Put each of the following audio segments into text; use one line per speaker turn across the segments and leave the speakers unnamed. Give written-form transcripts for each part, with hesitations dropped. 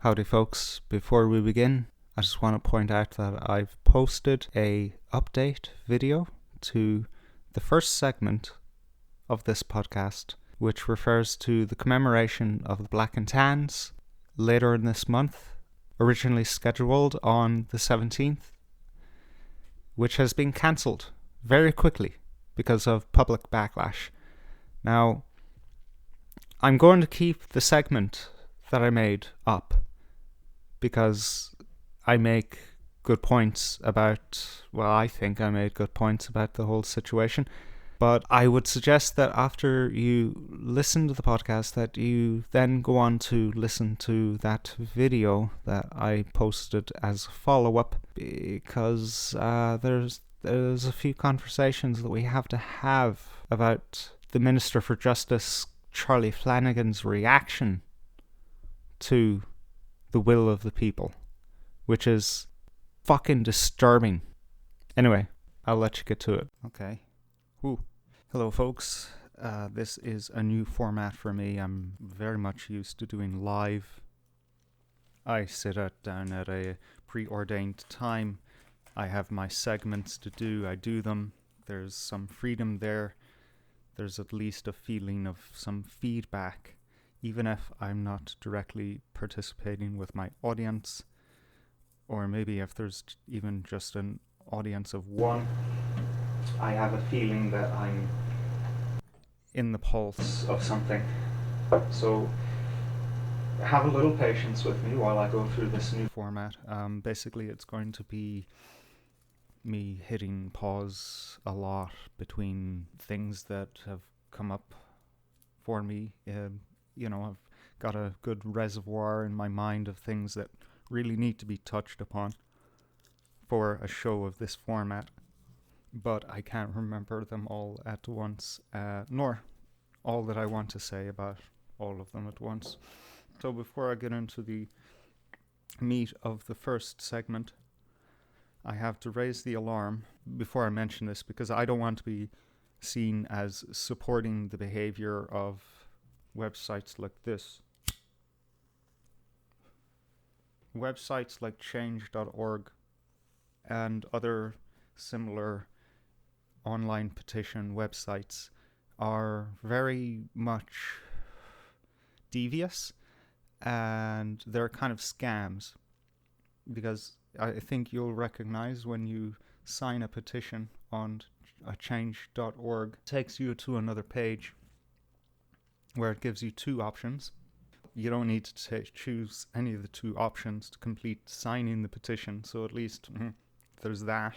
Howdy folks, before we begin, I just want to point out that I've posted a update video to the first segment of this podcast, which refers to the commemoration of the Black and Tans later in this month, originally scheduled on the 17th, which has been cancelled very quickly because of public backlash. Now, I'm going to keep the segment that I made up because I make good points about, I think I made good points about the whole situation. But I would suggest that after you listen to the podcast, that you then go on to listen to that video that I posted as a follow-up, because there's a few conversations that we have to have about the Minister for Justice, Charlie Flanagan's reaction to the will of the people, which is fucking disturbing. Anyway, I'll let you get to it. Okay. Whew. Hello, folks. This is a new format for me. I'm very much used to doing live. I sit down at a preordained time. I have my segments to do. I do them. There's some freedom there. There's at least a feeling of some feedback, even if I'm not directly participating with my audience, or maybe if there's even just an audience of one. I have a feeling that I'm in the pulse of something. So have a little patience with me while I go through this new format. Basically, it's going to be me hitting pause a lot between things that have come up for me. I've got a good reservoir in my mind of things that really need to be touched upon for a show of this format, but I can't remember them all at once, nor all that I want to say about all of them at once. So before I get into the meat of the first segment, I have to raise the alarm before I mention this, because I don't want to be seen as supporting the behavior of websites like this. Websites like change.org and other similar online petition websites are very much devious, and they're kind of scams, because I think you'll recognize when you sign a petition on change.org, it takes you to another page where it gives you two options. You don't need to choose any of the two options to complete signing the petition, so at least there's that.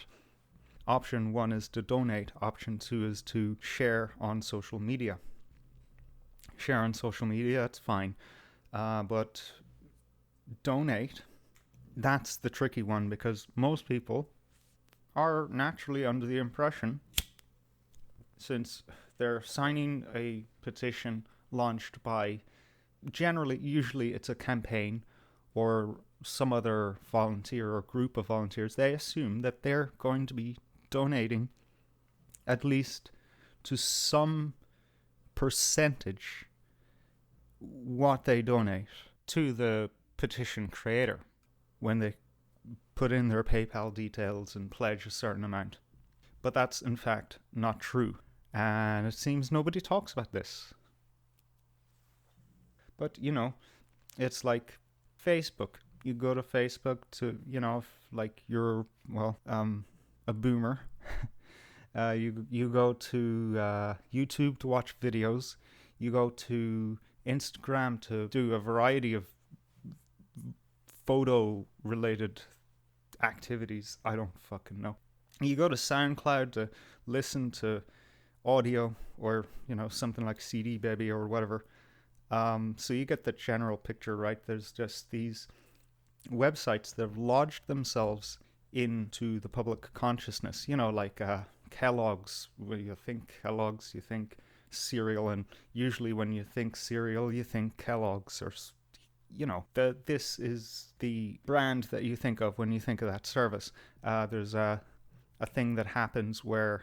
Option 1 is to donate. Option 2 is to share on social media. Share on social media, that's fine. But donate, that's the tricky one, because most people are naturally under the impression, since they're signing a petition launched by usually it's a campaign or some other volunteer or group of volunteers, they assume that they're going to be donating at least to some percentage what they donate to the petition creator when they put in their PayPal details and pledge a certain amount. But that's in fact not true, and it seems nobody talks about this. But, it's like Facebook. You go to Facebook to, if like you're, a boomer. You go to YouTube to watch videos. You go to Instagram to do a variety of photo-related activities. I don't fucking know. You go to SoundCloud to listen to audio, or, something like CD Baby or whatever. So you get the general picture, right? There's just these websites that have lodged themselves into the public consciousness, like Kellogg's. When you think Kellogg's, you think cereal, and usually when you think cereal, you think Kellogg's, or, this is the brand that you think of when you think of that service. There's a thing that happens where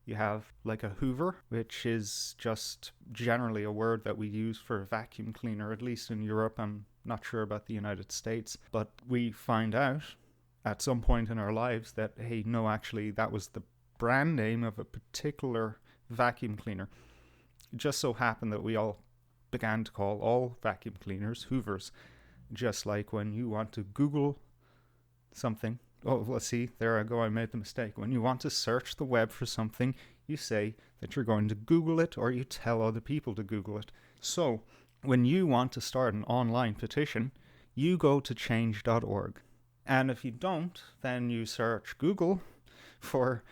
you have like a Hoover, which is just generally a word that we use for a vacuum cleaner, at least in Europe. I'm not sure about the United States, but we find out at some point in our lives that, hey, no, actually, that was the brand name of a particular vacuum cleaner. It just so happened that we all began to call all vacuum cleaners Hoovers, just like when you want to Google something. Oh, let's see, there I go, I made the mistake. When you want to search the web for something, you say that you're going to Google it, or you tell other people to Google it. So, when you want to start an online petition, you go to change.org. And if you don't, then you search Google for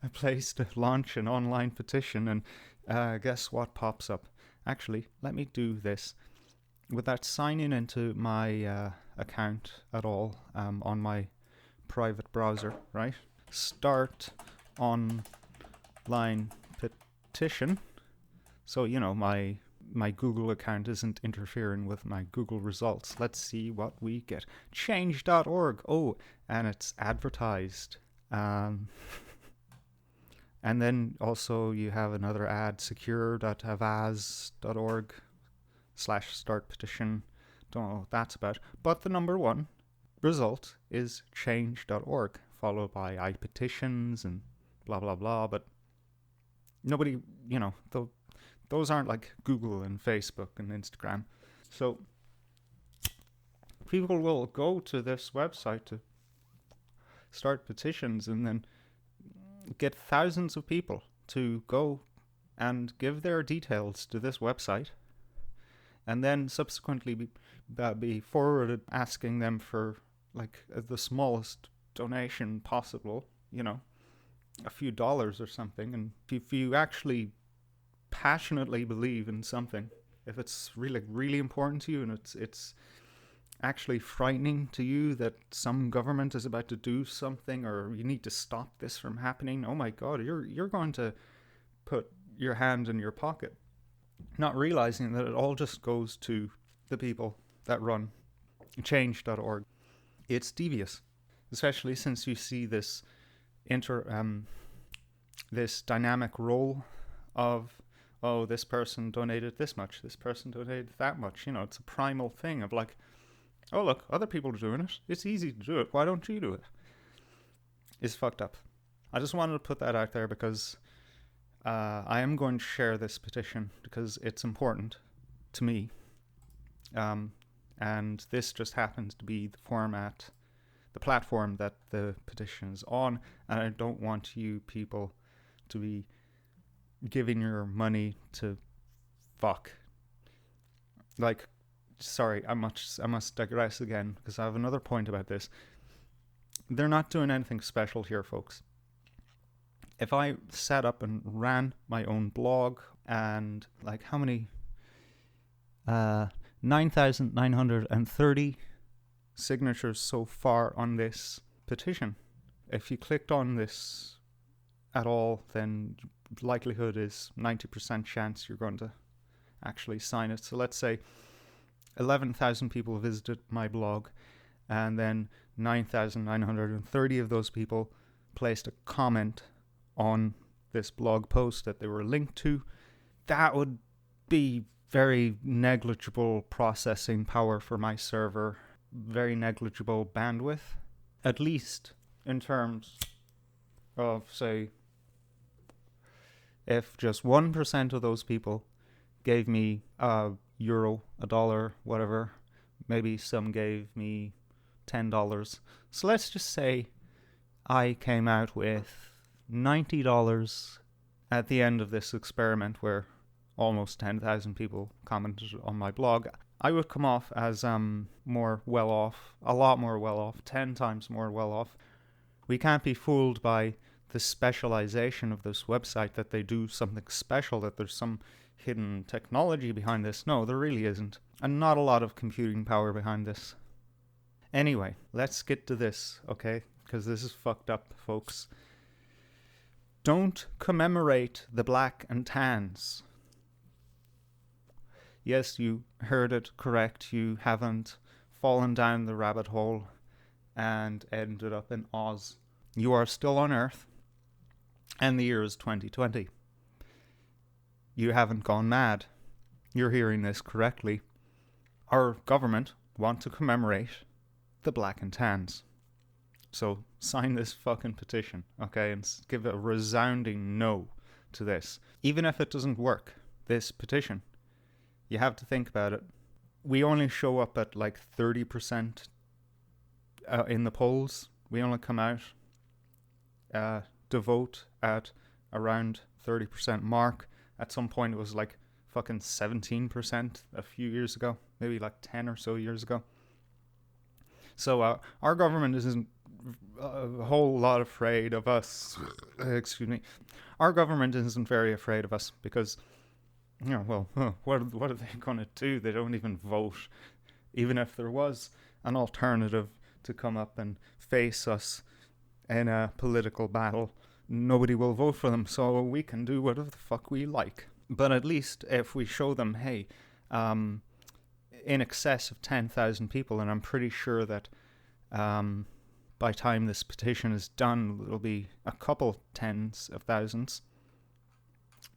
a place to launch an online petition, and guess what pops up? Actually, let me do this without signing into my account at all on my private browser, right? Start online petition. So, my Google account isn't interfering with my Google results. Let's see what we get. Change.org. Oh, and it's advertised. And then also you have another ad, secure.avaz.org/start petition. Don't know what that's about. But the number one result is change.org, followed by iPetitions and blah, blah, blah. But nobody, those aren't like Google and Facebook and Instagram. So people will go to this website to start petitions and then get thousands of people to go and give their details to this website, and then subsequently be forwarded asking them for like the smallest donation possible, a few dollars or something. And if you actually passionately believe in something, if it's really important to you, and it's actually frightening to you that some government is about to do something, or you need to stop this from happening, oh my god, you're going to put your hand in your pocket, not realizing that it all just goes to the people that run change.org. It's devious, especially since you see this this dynamic role of, oh, this person donated this much, this person donated that much. It's a primal thing of like, oh, look, other people are doing it. It's easy to do it. Why don't you do it? It's fucked up. I just wanted to put that out there because I am going to share this petition because it's important to me. And this just happens to be the platform that the petition is on. And I don't want you people to be giving your money to fuck. Like, sorry, I must digress again because I have another point about this. They're not doing anything special here, folks. If I set up and ran my own blog and like how many 9,930 signatures so far on this petition. If you clicked on this at all, then likelihood is 90% chance you're going to actually sign it. So let's say 11,000 people visited my blog, and then 9,930 of those people placed a comment on this blog post that they were linked to. That would be very negligible processing power for my server, very negligible bandwidth, at least in terms of, say, if just 1% of those people gave me €1, $1, whatever, maybe some gave me $10. So let's just say I came out with $90 at the end of this experiment where almost 10,000 people commented on my blog. I would come off as more well-off, a lot more well-off, 10 times more well-off. We can't be fooled by the specialization of this website, that they do something special, that there's some hidden technology behind this. No, there really isn't. And not a lot of computing power behind this. Anyway, let's get to this, okay? Because this is fucked up, folks. Don't commemorate the black and tans. Yes, you heard it correct. You haven't fallen down the rabbit hole and ended up in Oz. You are still on Earth, and the year is 2020. You haven't gone mad. You're hearing this correctly. our government want to commemorate the Black and Tans. So sign this fucking petition, okay, and give a resounding no to this. Even if it doesn't work, this petition, you have to think about it. We only show up at like 30% in the polls. We only come out to vote at around 30% mark. At some point it was like fucking 17% a few years ago, maybe like 10 or so years ago. So our government isn't a whole lot afraid of us. Excuse me. Our government isn't very afraid of us because, what are they going to do? They don't even vote. Even if there was an alternative to come up and face us in a political battle, nobody will vote for them, so we can do whatever the fuck we like. But at least if we show them, hey, in excess of 10,000 people, and I'm pretty sure that by time this petition is done, it'll be a couple tens of thousands,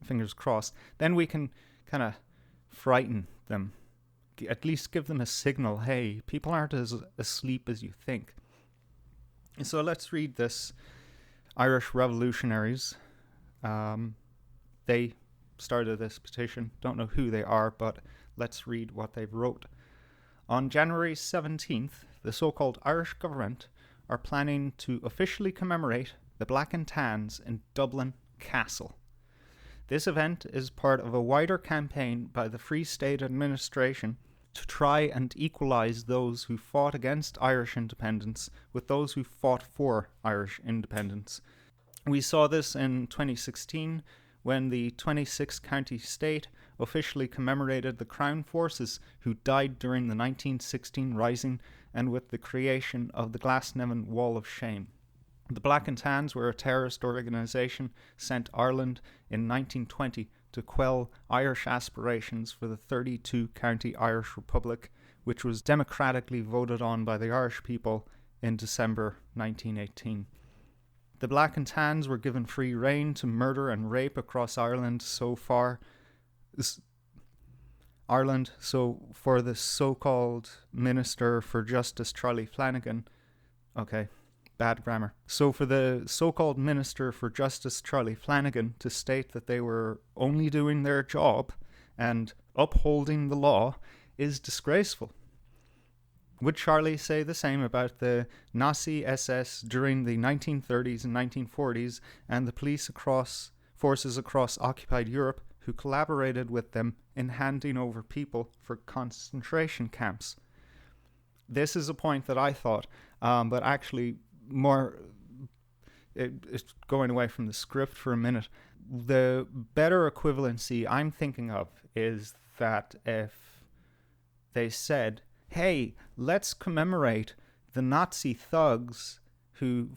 fingers crossed, then we can kind of frighten them, at least give them a signal, hey, people aren't as asleep as you think. So let's read this. Irish revolutionaries, they started this petition. Don't know who they are, but let's read what they wrote. On January 17th, the so-called Irish government are planning to officially commemorate the Black and Tans in Dublin Castle. This event is part of a wider campaign by the Free State administration to try and equalise those who fought against Irish independence with those who fought for Irish independence. We saw this in 2016 when the 26th county state officially commemorated the Crown forces who died during the 1916 Rising and with the creation of the Glasnevin Wall of Shame. The Black and Tans were a terrorist organisation sent Ireland in 1920 to quell Irish aspirations for the 32-county Irish Republic, which was democratically voted on by the Irish people in December 1918. The Black and Tans were given free rein to murder and rape across Ireland so for the so-called Minister for Justice Charlie Flanagan, okay, bad grammar. So for the so-called Minister for Justice Charlie Flanagan to state that they were only doing their job and upholding the law is disgraceful. Would Charlie say the same about the Nazi SS during the 1930s and 1940s and the police forces across occupied Europe who collaborated with them in handing over people for concentration camps? This is a point that I thought, but actually more, it's going away from the script for a minute. The better equivalency I'm thinking of is that if they said, hey, let's commemorate the Nazi thugs who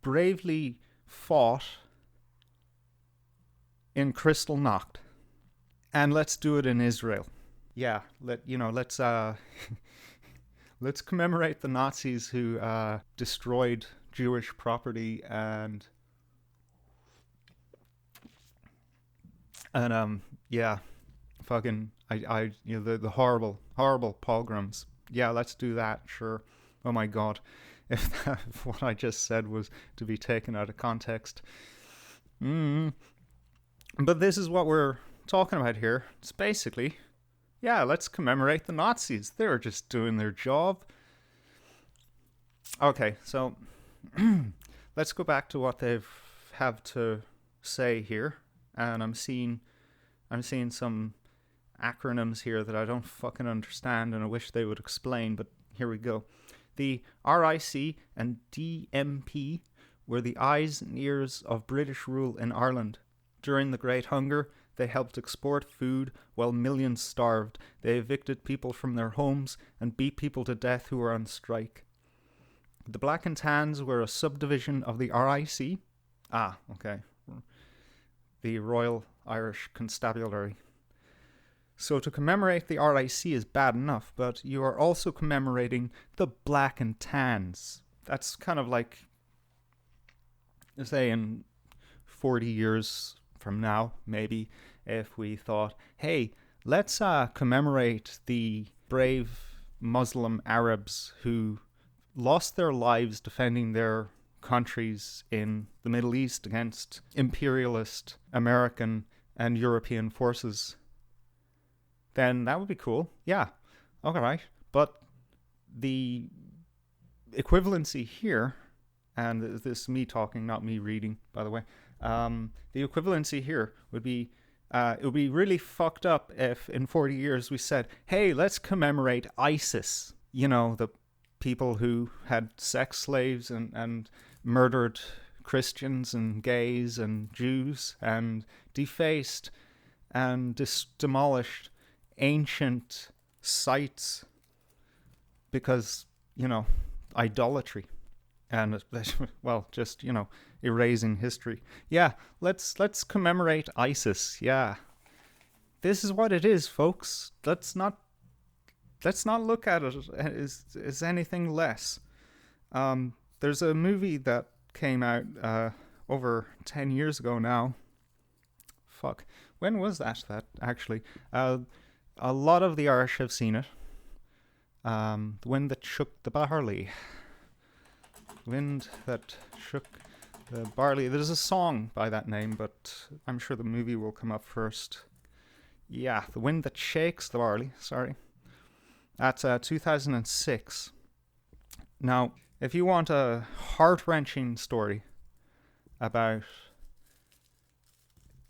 bravely fought in Kristallnacht, and let's do it in Israel. Yeah, let's let's commemorate the Nazis who destroyed Jewish property and the horrible pogroms. Yeah, let's do that, sure. Oh my God, if what I just said was to be taken out of context. But this is what we're talking about here. It's basically, yeah, let's commemorate the Nazis. They're just doing their job. Okay, so let's go back to what they have to say here. And I'm seeing some acronyms here that I don't fucking understand and I wish they would explain, but here we go. The RIC and DMP were the eyes and ears of British rule in Ireland. During the Great Hunger, they helped export food while millions starved. They evicted people from their homes and beat people to death who were on strike. The Black and Tans were a subdivision of the RIC. Ah, okay. The Royal Irish Constabulary. So to commemorate the RIC is bad enough, but you are also commemorating the Black and Tans. That's kind of like, say, in 40 years from now, maybe, if we thought, hey, let's commemorate the brave Muslim Arabs who lost their lives defending their countries in the Middle East against imperialist American and European forces, then that would be cool. Yeah, okay, right. But the equivalency here, and this is me talking, not me reading, by the way, the equivalency here would be, it would be really fucked up if in 40 years we said, hey, let's commemorate ISIS, the people who had sex slaves and murdered Christians and gays and Jews and defaced and demolished ancient sites because, idolatry and, well, just, erasing history. Yeah, let's commemorate ISIS. Yeah. This is what it is, folks. Let's not look at it as anything less. There's a movie that came out over 10 years ago now. Fuck. When was that actually? A lot of the Irish have seen it. The Wind That Shook the Barley. Wind That Shook the Barley. There's a song by that name, but I'm sure the movie will come up first. Yeah, The Wind That Shakes the Barley. Sorry. That's 2006. Now, if you want a heart-wrenching story about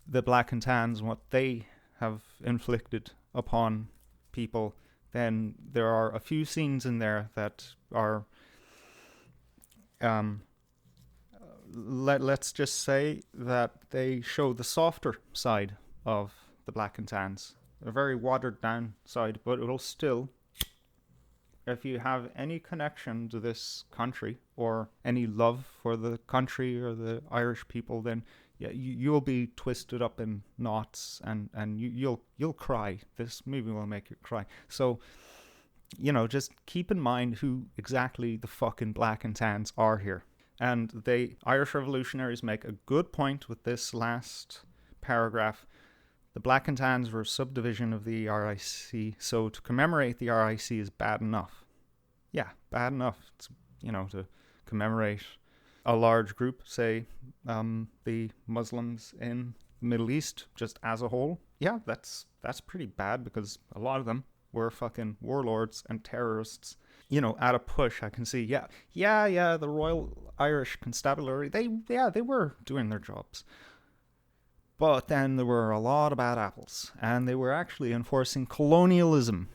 the Black and Tans and what they have inflicted upon people, then there are a few scenes in there that are, let's just say that they show the softer side of the Black and Tans. A very watered down side, but it will still, if you have any connection to this country or any love for the country or the Irish people, then yeah, you'll be twisted up in knots and you'll cry. This movie will make you cry. So, just keep in mind who exactly the fucking Black and Tans are here. And the Irish revolutionaries make a good point with this last paragraph. The Black and Tans were a subdivision of the RIC, so to commemorate the RIC is bad enough. Yeah, bad enough. It's, to commemorate a large group, say the Muslims in the Middle East, just as a whole. Yeah, that's pretty bad because a lot of them were fucking warlords and terrorists. At a push, I can see, yeah, the Royal Irish Constabulary, they were doing their jobs. But then there were a lot of bad apples, and they were actually enforcing colonialism.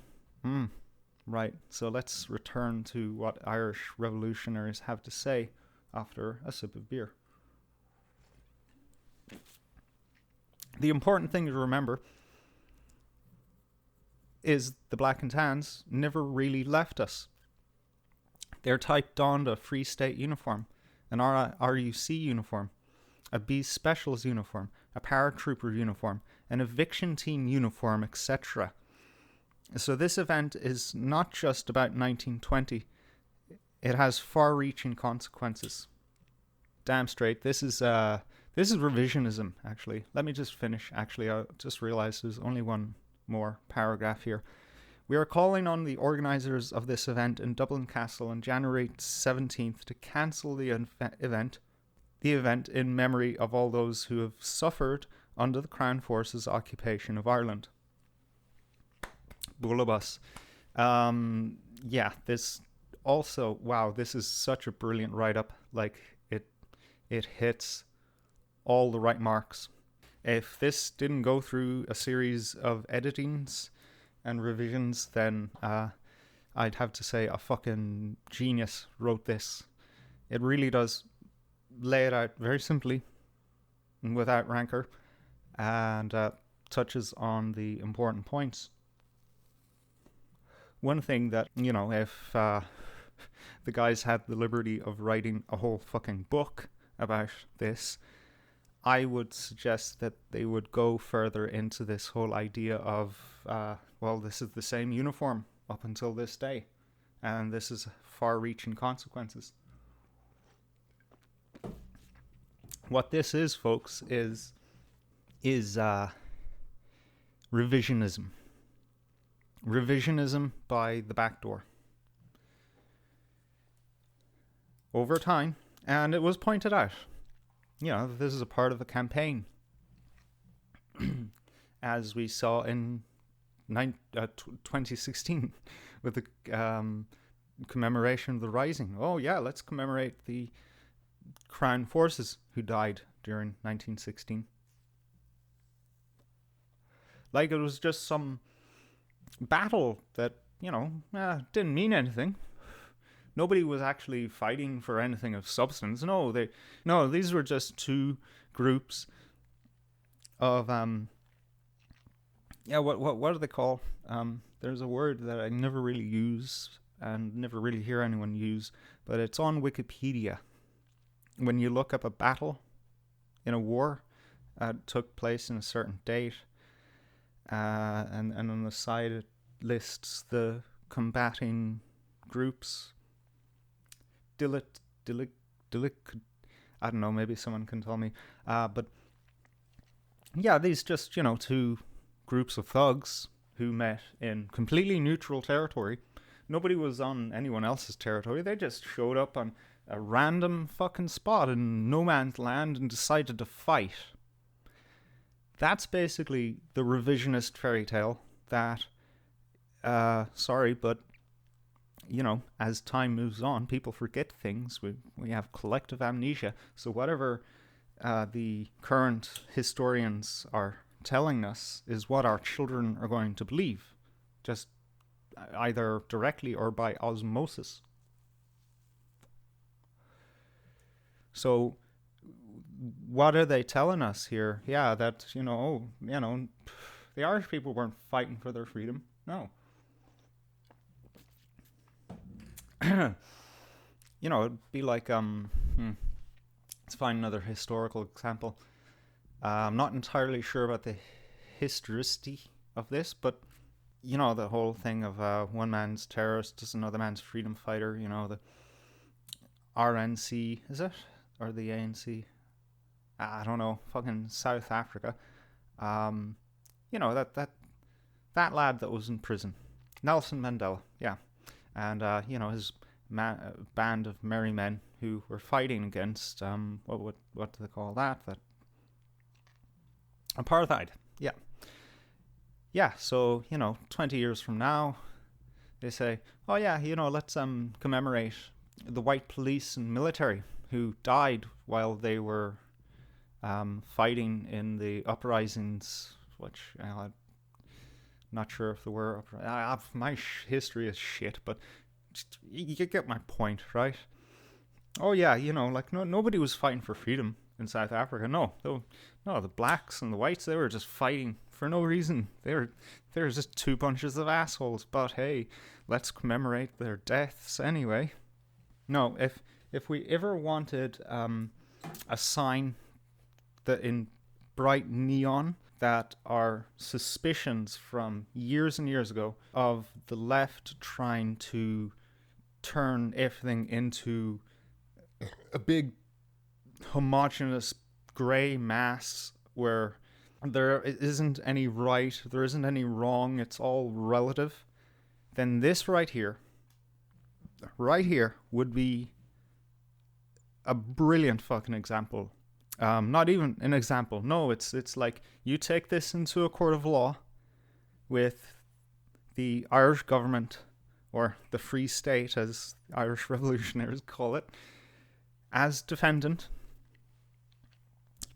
Right, so let's return to what Irish revolutionaries have to say after a sip of beer. The important thing to remember is the Black and Tans never really left us. Their type donned a Free State uniform, an RUC uniform, a B Specials uniform, a paratrooper uniform, an eviction team uniform, etc. So this event is not just about 1920. It has far-reaching consequences. Damn straight. This is revisionism, actually. Let me just finish. Actually, I just realized there's only one more paragraph here. We are calling on the organisers of this event in Dublin Castle on January 17th to cancel the event in memory of all those who have suffered under the Crown Force's occupation of Ireland. Bullabus. Yeah, this also, wow, this is such a brilliant write-up. Like, it hits all the right marks. If this didn't go through a series of editings and revisions, then I'd have to say a fucking genius wrote this. It really does lay it out very simply and without rancor, and touches on the important points. One thing that, if the guys had the liberty of writing a whole fucking book about this, I would suggest that they would go further into this whole idea of, this is the same uniform up until this day, and this is far-reaching consequences. What this is, folks, is revisionism. revisionism by the back door over time. And it was pointed out, this is a part of a campaign, as we saw in 2016 with the commemoration of the Rising. Oh yeah, let's commemorate the Crown Forces who died during 1916. Like it was just some battle that, didn't mean anything. Nobody was actually fighting for anything of substance. No, these were just two groups of what do they call? There's a word that I never really use and never really hear anyone use, but it's on Wikipedia. When you look up a battle in a war, took place in a certain date, and on the side it lists the combating groups. I don't know, maybe someone can tell me. But yeah, these just, two groups of thugs who met in completely neutral territory. Nobody was on anyone else's territory. They just showed up on a random fucking spot in no man's land and decided to fight. That's basically the revisionist fairy tale that, sorry, but as time moves on, people forget things. We have collective amnesia. So whatever the current historians are telling us is what our children are going to believe, just either directly or by osmosis. So what are they telling us here? Yeah, that, the Irish people weren't fighting for their freedom. No. It'd be like, let's find another historical example. I'm not entirely sure about the historicity of this, but, the whole thing of one man's terrorist is another man's freedom fighter, the RNC, is it? Or the ANC? I don't know, fucking South Africa. That lad that was in prison, Nelson Mandela, yeah. And, his band of merry men who were fighting against, what do they call that? Apartheid, yeah. Yeah, so, 20 years from now, they say, oh yeah, let's commemorate the white police and military who died while they were fighting in the uprisings, which I'm not sure if there were. My history is shit, but you get my point, right? Oh yeah, nobody was fighting for freedom in South Africa. No, the blacks and the whites, they were just fighting for no reason. They were just two bunches of assholes. But hey, let's commemorate their deaths anyway. No, if we ever wanted a sign that in bright neon that are suspicions from years and years ago of the left trying to turn everything into a big homogenous grey mass where there isn't any right, there isn't any wrong, it's all relative, then this right here would be a brilliant fucking example. Not even an example. No, it's like you take this into a court of law with the Irish government, or the Free State as Irish revolutionaries call it, as defendant.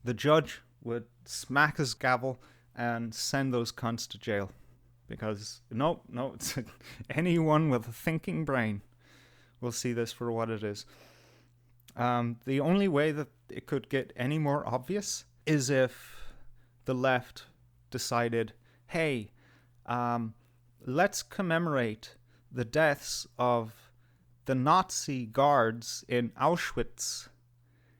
The judge would smack his gavel and send those cunts to jail. Because, no, it's anyone with a thinking brain will see this for what it is. The only way that it could get any more obvious is if the left decided, hey, let's commemorate the deaths of the Nazi guards in Auschwitz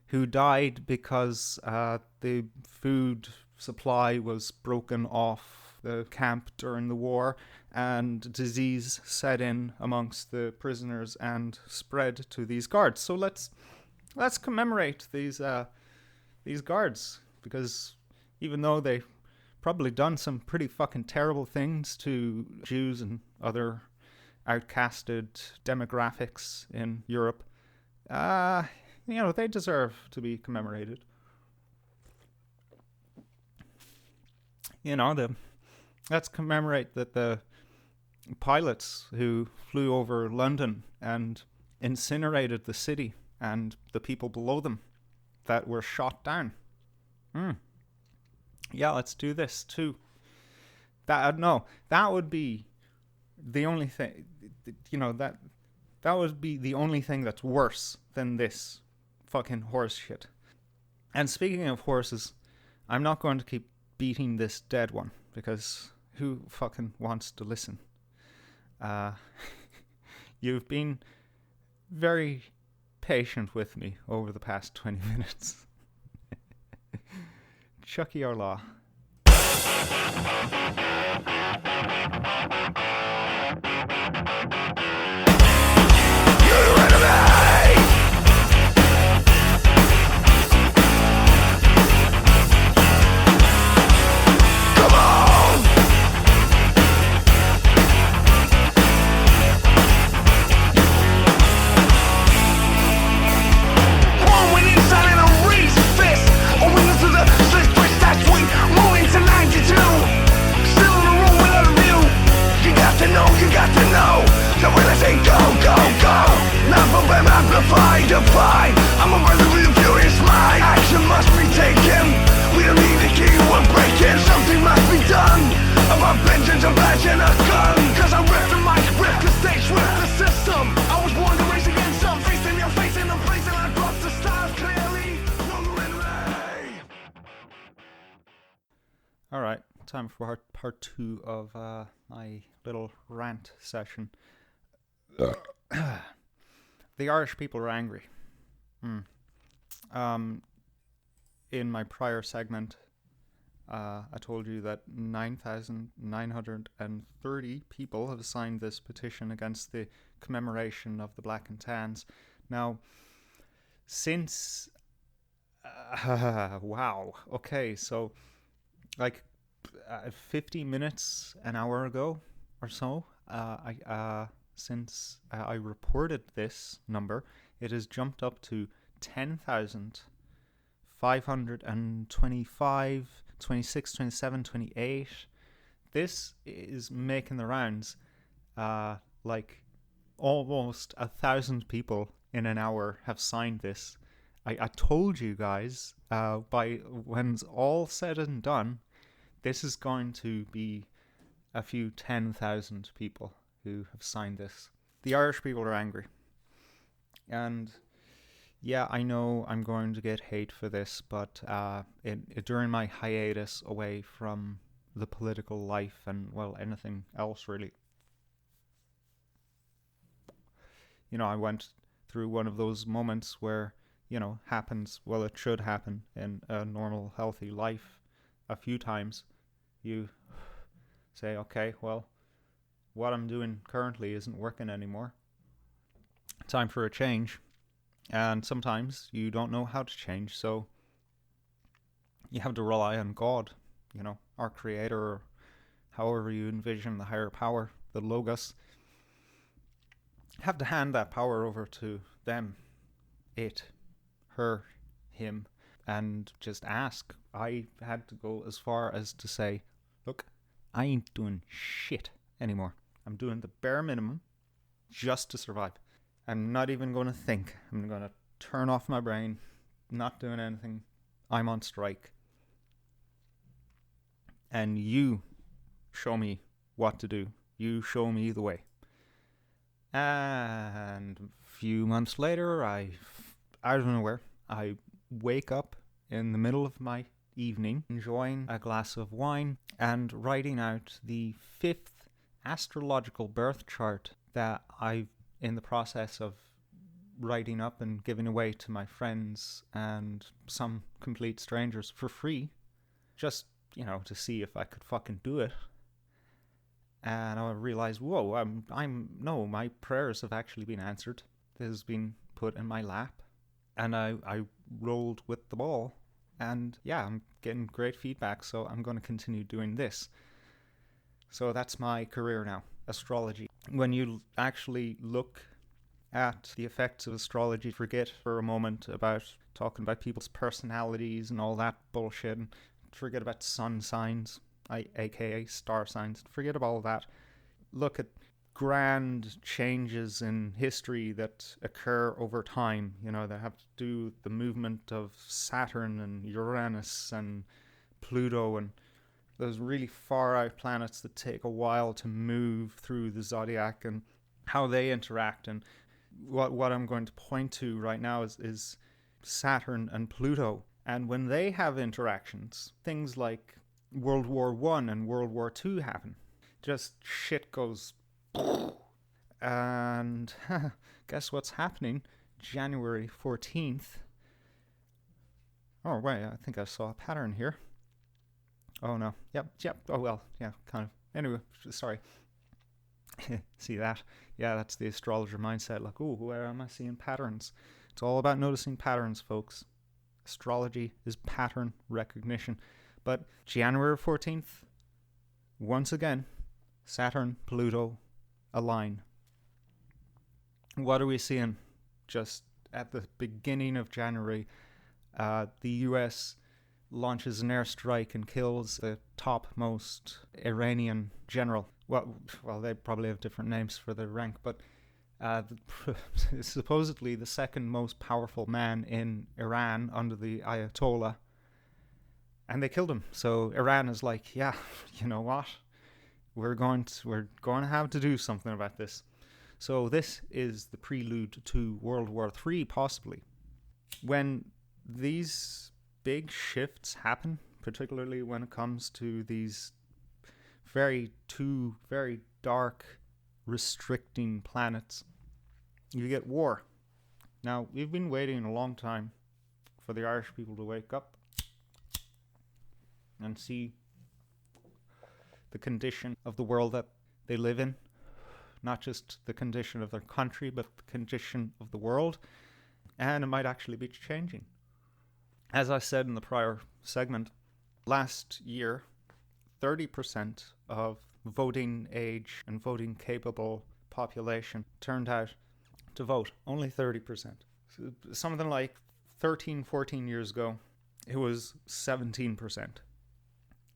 who died because the food supply was broken off the camp during the war and disease set in amongst the prisoners and spread to these guards. So let's commemorate these guards, because even though they probably done some pretty fucking terrible things to Jews and other outcasted demographics in Europe. They deserve to be commemorated. Let's commemorate that the pilots who flew over London and incinerated the city and the people below them that were shot down. Yeah, let's do this too. That would be the only thing. That would be the only thing that's worse than this fucking horse shit. And speaking of horses, I'm not going to keep beating this dead one, because who fucking wants to listen? You've been very patient with me over the past 20 minutes. Chucky Orlaw. Alright, time for part 2 of my little rant session. The Irish people are angry. In my prior segment, I told you that 9,930 people have signed this petition against the commemoration of the Black and Tans. Now, since... wow. Okay, so... 50 minutes, an hour ago or so, since I reported this number, it has jumped up to 10,525, 26, 27, 28. This is making the rounds. Almost 1,000 people in an hour have signed this. I told you guys, by when it's all said and done, this is going to be a few 10,000 people who have signed this. The Irish people are angry. And yeah, I know I'm going to get hate for this, but during my hiatus away from the political life and, well, anything else really, I went through one of those moments where, happens, well, it should happen in a normal, healthy life a few times. You say, okay, well, what I'm doing currently isn't working anymore. Time for a change. And sometimes you don't know how to change, so you have to rely on God, our creator, or however you envision the higher power, the Logos. You have to hand that power over to them, it, her, him, and just ask. I had to go as far as to say, look, I ain't doing shit anymore. I'm doing the bare minimum just to survive. I'm not even going to think. I'm going to turn off my brain, not doing anything. I'm on strike. And you show me what to do. You show me the way. And a few months later, out of nowhere, I wake up in the middle of my evening, enjoying a glass of wine and writing out the 5th astrological birth chart that I've in the process of writing up and giving away to my friends and some complete strangers for free, just, to see if I could fucking do it. And I realized, whoa, no, my prayers have actually been answered. This has been put in my lap. And I rolled with the ball And yeah, I'm getting great feedback, so I'm going to continue doing this. So that's my career now, astrology. When you actually look at the effects of astrology, forget for a moment about talking about people's personalities and all that bullshit, and forget about sun signs, aka star signs. Forget about all that. Look at grand changes in history that occur over time, that have to do with the movement of Saturn and Uranus and Pluto and those really far out planets that take a while to move through the zodiac and how they interact. And what I'm going to point to right now is Saturn and Pluto. And when they have interactions, things like World War I and World War II happen. Just shit goes. And guess what's happening? January 14th. Oh, wait, I think I saw a pattern here. Oh, no. Yep. Oh, well, yeah, kind of. Anyway, sorry. See that? Yeah, that's the astrologer mindset. Like, oh, where am I seeing patterns? It's all about noticing patterns, folks. Astrology is pattern recognition. But January 14th, once again, Saturn, Pluto align. What are we seeing? Just at the beginning of January, the US launches an airstrike and kills the topmost Iranian general. Well, they probably have different names for their rank, but supposedly the second most powerful man in Iran under the Ayatollah, and they killed him. So Iran is like, yeah, you know what? We're going to have to do something about this. So this is the prelude to World War III, possibly. When these big shifts happen, particularly when it comes to these two very dark, restricting planets, you get war. Now, we've been waiting a long time for the Irish people to wake up and see the condition of the world that they live in. Not just the condition of their country, but the condition of the world. And it might actually be changing. As I said in the prior segment, last year, 30% of voting age and voting capable population turned out to vote. Only 30%. So something like 13, 14 years ago, it was 17%.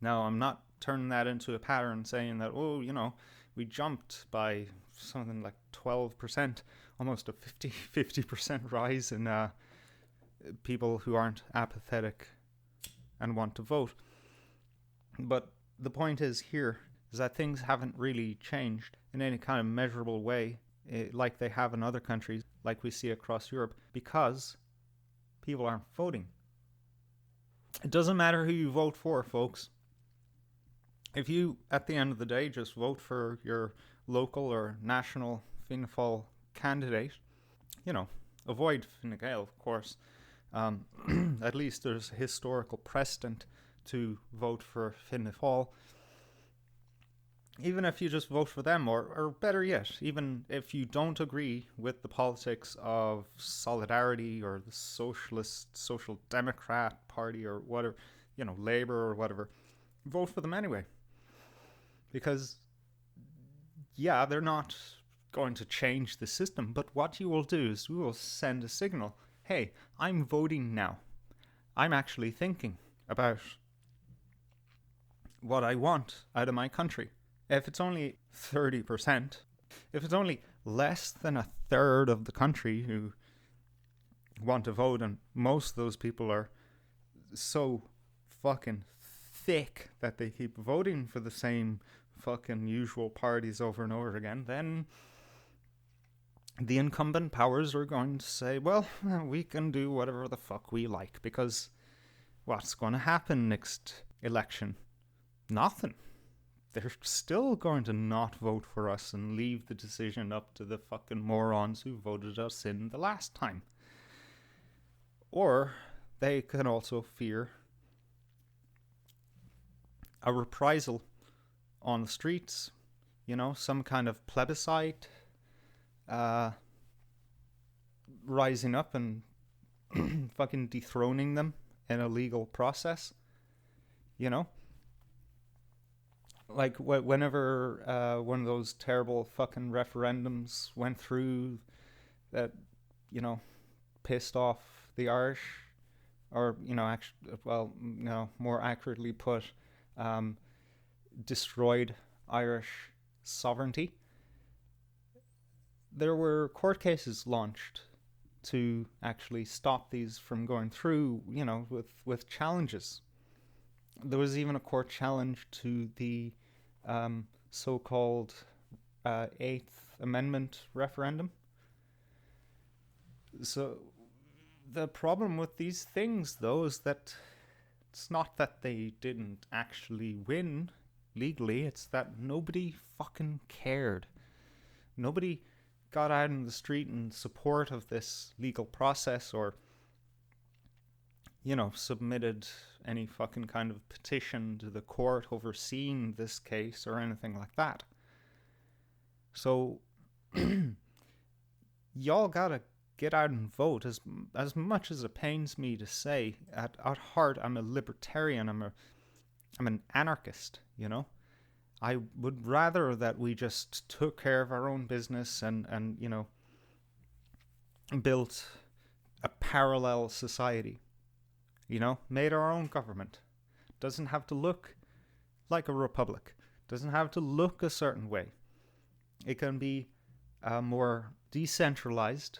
Now, I'm not turning that into a pattern saying that, we jumped by something like 12%, almost a 50% rise in people who aren't apathetic and want to vote. But the point is that things haven't really changed in any kind of measurable way like they have in other countries, like we see across Europe, because people aren't voting. It doesn't matter who you vote for, folks. If you, at the end of the day, just vote for your local or national Fianna Fáil candidate, avoid Fine Gael, of course. At least there's historical precedent to vote for Fianna Fáil. Even if you just vote for them, or better yet, even if you don't agree with the politics of Solidarity or the Social Democrat Party or whatever, Labour or whatever, vote for them anyway. Because, yeah, they're not going to change the system, but what you will do is we will send a signal. Hey, I'm voting now. I'm actually thinking about what I want out of my country. If it's only 30%, if it's only less than a third of the country who want to vote, and most of those people are so fucking thick that they keep voting for the same fucking usual parties over and over again, then the incumbent powers are going to say, well, we can do whatever the fuck we like, because what's going to happen next election? Nothing. They're still going to not vote for us and leave the decision up to the fucking morons who voted us in the last time. Or they can also fear a reprisal on the streets, some kind of plebiscite, rising up and fucking dethroning them in a legal process, you know? Like, whenever one of those terrible fucking referendums went through that, pissed off the Irish, or, actually, well, no, more accurately put, destroyed Irish sovereignty, there were court cases launched to actually stop these from going through, with challenges. There was even a court challenge to the so-called Eighth Amendment referendum. So the problem with these things, though, is that it's not that they didn't actually win legally, it's that nobody fucking cared. Nobody got out in the street in support of this legal process, or submitted any fucking kind of petition to the court overseeing this case or anything like that. So y'all gotta get out and vote. As much as it pains me to say, at heart I'm a libertarian, I'm an anarchist, I would rather that we just took care of our own business and built a parallel society. Made our own government. Doesn't have to look like a republic. Doesn't have to look a certain way. It can be a more decentralized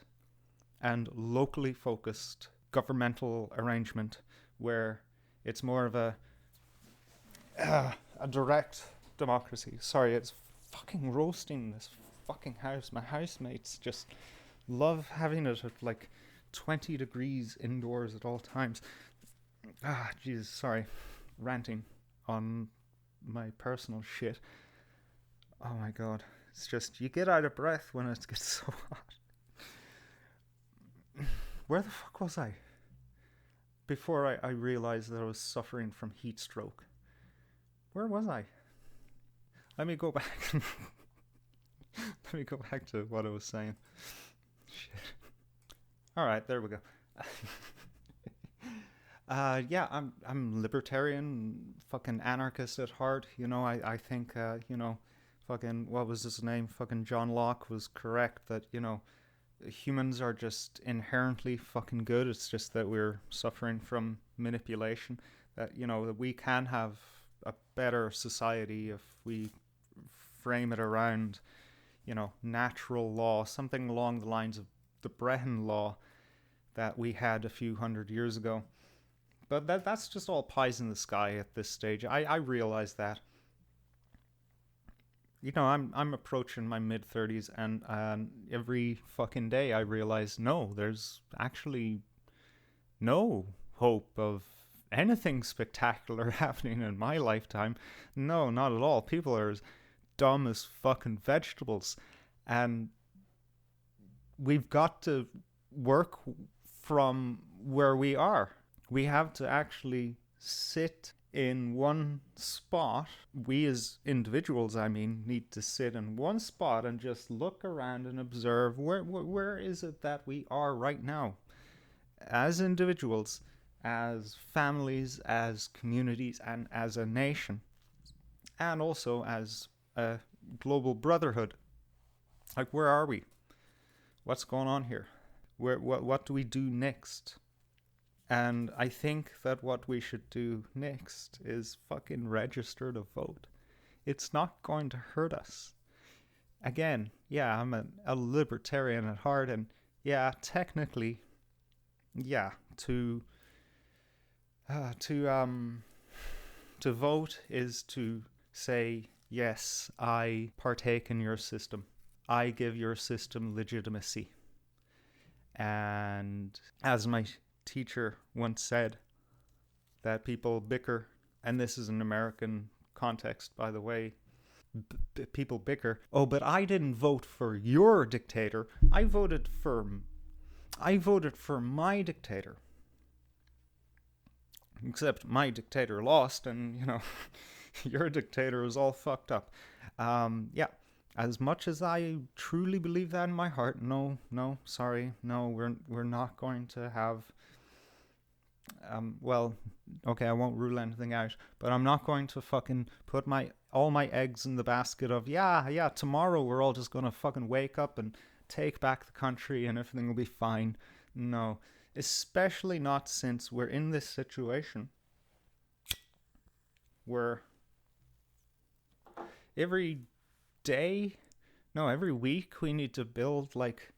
and locally focused governmental arrangement where it's more of a direct democracy. Sorry, it's fucking roasting this fucking house. My housemates just love having it at like 20 degrees indoors at all times. Jesus, sorry. Ranting on my personal shit. Oh my god. It's just, you get out of breath when it gets so hot. Where the fuck was I? Before I realized that I was suffering from heat stroke. Where was I? Let me go back. Let me go back to what I was saying. Shit. Alright, there we go. Yeah, I'm libertarian, fucking anarchist at heart. I think, fucking, what was his name? Fucking John Locke was correct that, humans are just inherently fucking good. It's just that we're suffering from manipulation. That, that we can have a better society if we frame it around, natural law, something along the lines of the Brehon Law that we had a few hundred years ago. But that's just all pies in the sky at this stage. I realize that. I'm approaching my mid-30s, and every fucking day I realize, no, there's actually no hope of anything spectacular happening in my lifetime. No, not at all. People are as dumb as fucking vegetables. And we've got to work from where we are. We have to actually sit in one spot. We as individuals, need to sit in one spot and just look around and observe where is it that we are right now. As individuals, as families, as communities, and as a nation. And also as a global brotherhood. Like, where are we? What's going on here? What do we do next? And I think that what we should do next is fucking register to vote. It's not going to hurt us. Again, yeah, I'm a libertarian at heart, and yeah, technically, yeah, to vote is to say, yes, I partake in your system. I give your system legitimacy. And as my teacher once said, that people bicker, and this is an American context, by the way, people bicker, oh, but I didn't vote for your dictator, I voted for my dictator. Except my dictator lost, and, your dictator is all fucked up. Yeah, as much as I truly believe that in my heart, no, sorry, no, we're not going to have Well, okay, I won't rule anything out, but I'm not going to fucking put all my eggs in the basket of yeah, tomorrow we're all just gonna fucking wake up and take back the country and everything will be fine. No, especially not since we're in this situation where every every week we need to build like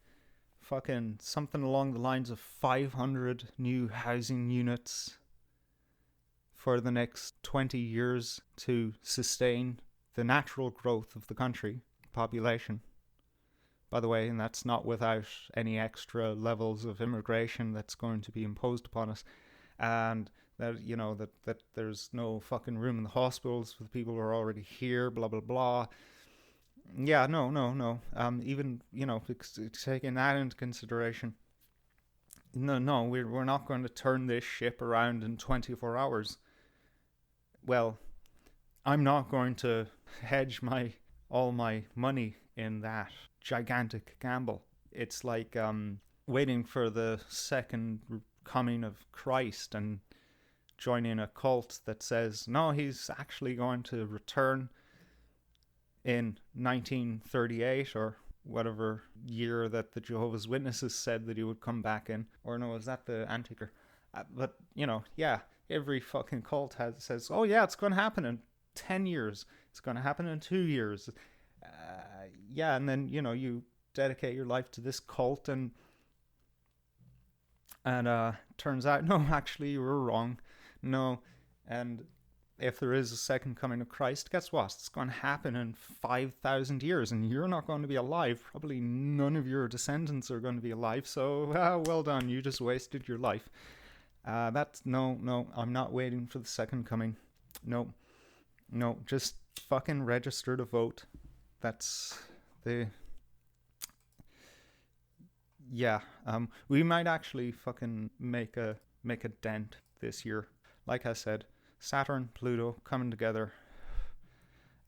fucking something along the lines of 500 new housing units for the next 20 years to sustain the natural growth of the country population. By the way, and that's not without any extra levels of immigration that's going to be imposed upon us. And that, that there's no fucking room in the hospitals for the people who are already here, blah, blah, blah. Yeah, no. Even, taking that into consideration, no, we're not going to turn this ship around in 24 hours. Well, I'm not going to hedge all my money in that gigantic gamble. It's like waiting for the second coming of Christ and joining a cult that says, no, he's actually going to return in 1938 or whatever year that the Jehovah's Witnesses said that he would come back in. Or no, is that the Antichrist? But, every fucking cult says, oh yeah, it's going to happen in 10 years. It's going to happen in 2 years. And then, you dedicate your life to this cult and turns out, no, actually you were wrong. No. And if there is a second coming of Christ, guess what? It's going to happen in 5,000 years and you're not going to be alive. Probably none of your descendants are going to be alive. So, well done. You just wasted your life. No, I'm not waiting for the second coming. No, just fucking register to vote. That's the... Yeah, we might actually fucking make a dent this year. Like I said, Saturn, Pluto coming together.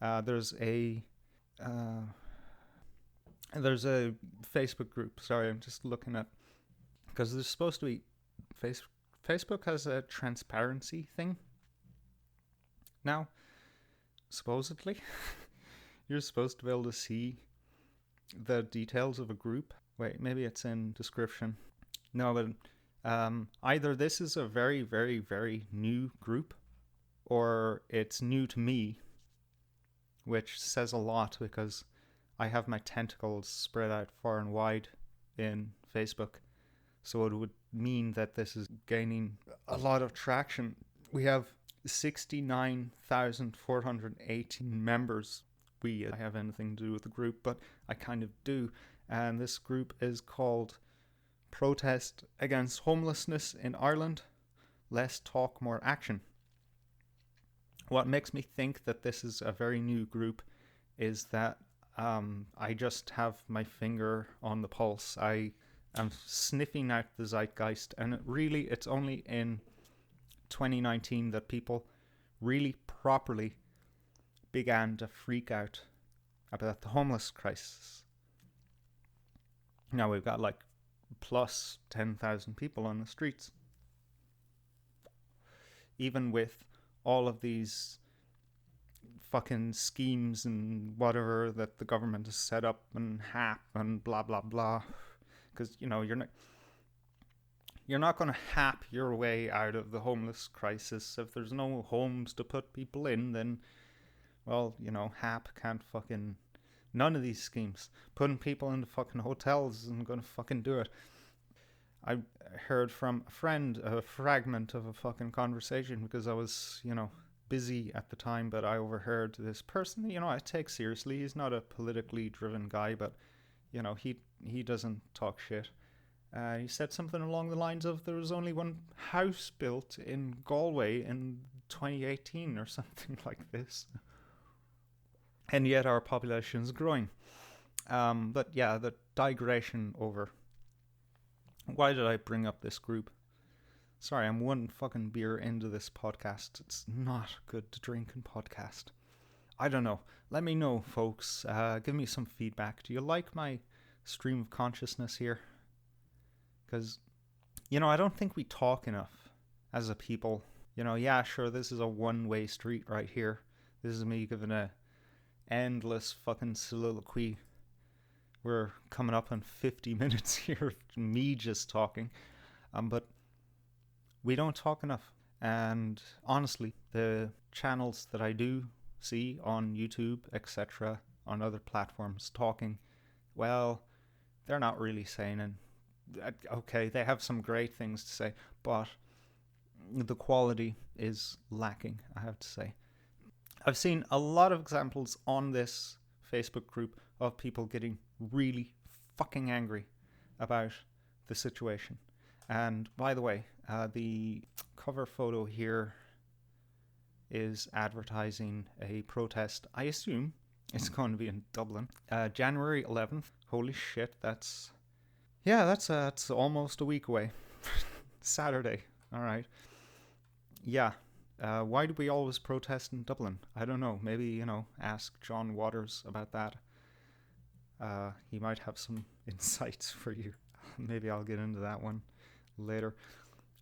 There's a Facebook group. Sorry, I'm just looking at, because there's supposed to be Facebook has a transparency thing now. Supposedly, you're supposed to be able to see the details of a group. Wait, maybe it's in description. No, but either this is a very, very, very new group, or it's new to me, which says a lot because I have my tentacles spread out far and wide in Facebook. So it would mean that this is gaining a lot of traction. We have 69,418 members. I have anything to do with the group, but I kind of do. And this group is called Protest Against Homelessness in Ireland. Less talk, more action. What makes me think that this is a very new group is that I just have my finger on the pulse. I am sniffing out the zeitgeist, and it's only in 2019 that people really properly began to freak out about the homeless crisis. Now we've got like plus 10,000 people on the streets. Even with all of these fucking schemes and whatever that the government has set up and HAP and blah blah blah, because you're not going to HAP your way out of the homeless crisis. If there's no homes to put people in, then HAP can't fucking... None of these schemes. Putting people into fucking hotels isn't going to fucking do it. I heard from a friend a fragment of a fucking conversation because I was, busy at the time, but I overheard this person, I take seriously. He's not a politically driven guy, but, he doesn't talk shit. He said something along the lines of there was only one house built in Galway in 2018 or something like this. And yet our population is growing. But yeah, the digression over. Why did I bring up this group? Sorry, I'm one fucking beer into this podcast. It's not good to drink and podcast. I don't know. Let me know, folks. Give me some feedback. Do you like my stream of consciousness here? Because, I don't think we talk enough as a people. Yeah, sure, this is a one-way street right here. This is me giving a endless fucking soliloquy. We're coming up on 50 minutes here of me just talking. But we don't talk enough. And honestly, the channels that I do see on YouTube, etc., on other platforms talking, well, they're not really saying it. Okay, they have some great things to say, but the quality is lacking, I have to say. I've seen a lot of examples on this Facebook group of people getting really fucking angry about the situation. And by the way, the cover photo here is advertising a protest. I assume it's going to be in Dublin. January 11th. Holy shit, that's almost a week away. Saturday. All right. Yeah. Why do we always protest in Dublin? I don't know. Maybe, ask John Waters about that. He might have some insights for you. Maybe I'll get into that one later.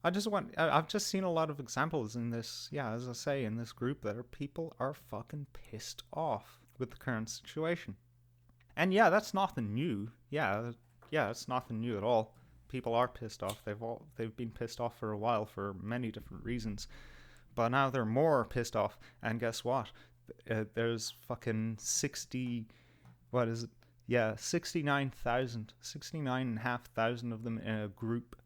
I've just seen a lot of examples in this, as I say, in this group that people are fucking pissed off with the current situation. And that's nothing new. It's nothing new at all. People are pissed off. They've been pissed off for a while for many different reasons. But now they're more pissed off. And guess what? There's fucking 69,500 of them in a group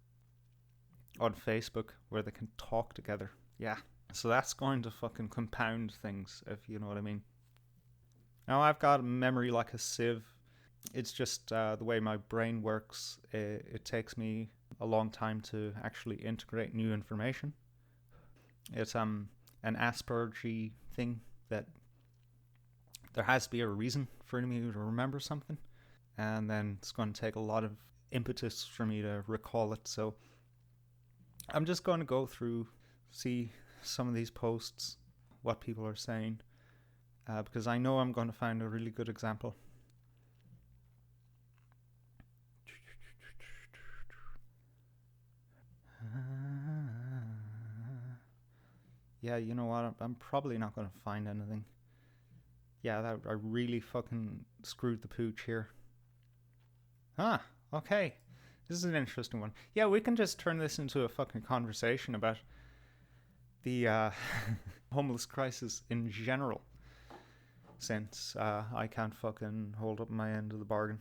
on Facebook where they can talk together. Yeah. So that's going to fucking compound things, if you know what I mean. Now, I've got a memory like a sieve. It's just the way my brain works. It takes me a long time to actually integrate new information. It's an Asperger thing that there has to be a reason for me to remember something, and then it's going to take a lot of impetus for me to recall it. So I'm just going to go through, see some of these posts, what people are saying, because I know I'm going to find a really good example. Yeah, you know what? I'm probably not going to find anything. I really fucking screwed the pooch here. Okay. This is an interesting one. Yeah, we can just turn this into a fucking conversation about the homeless crisis in general, since I can't fucking hold up my end of the bargain.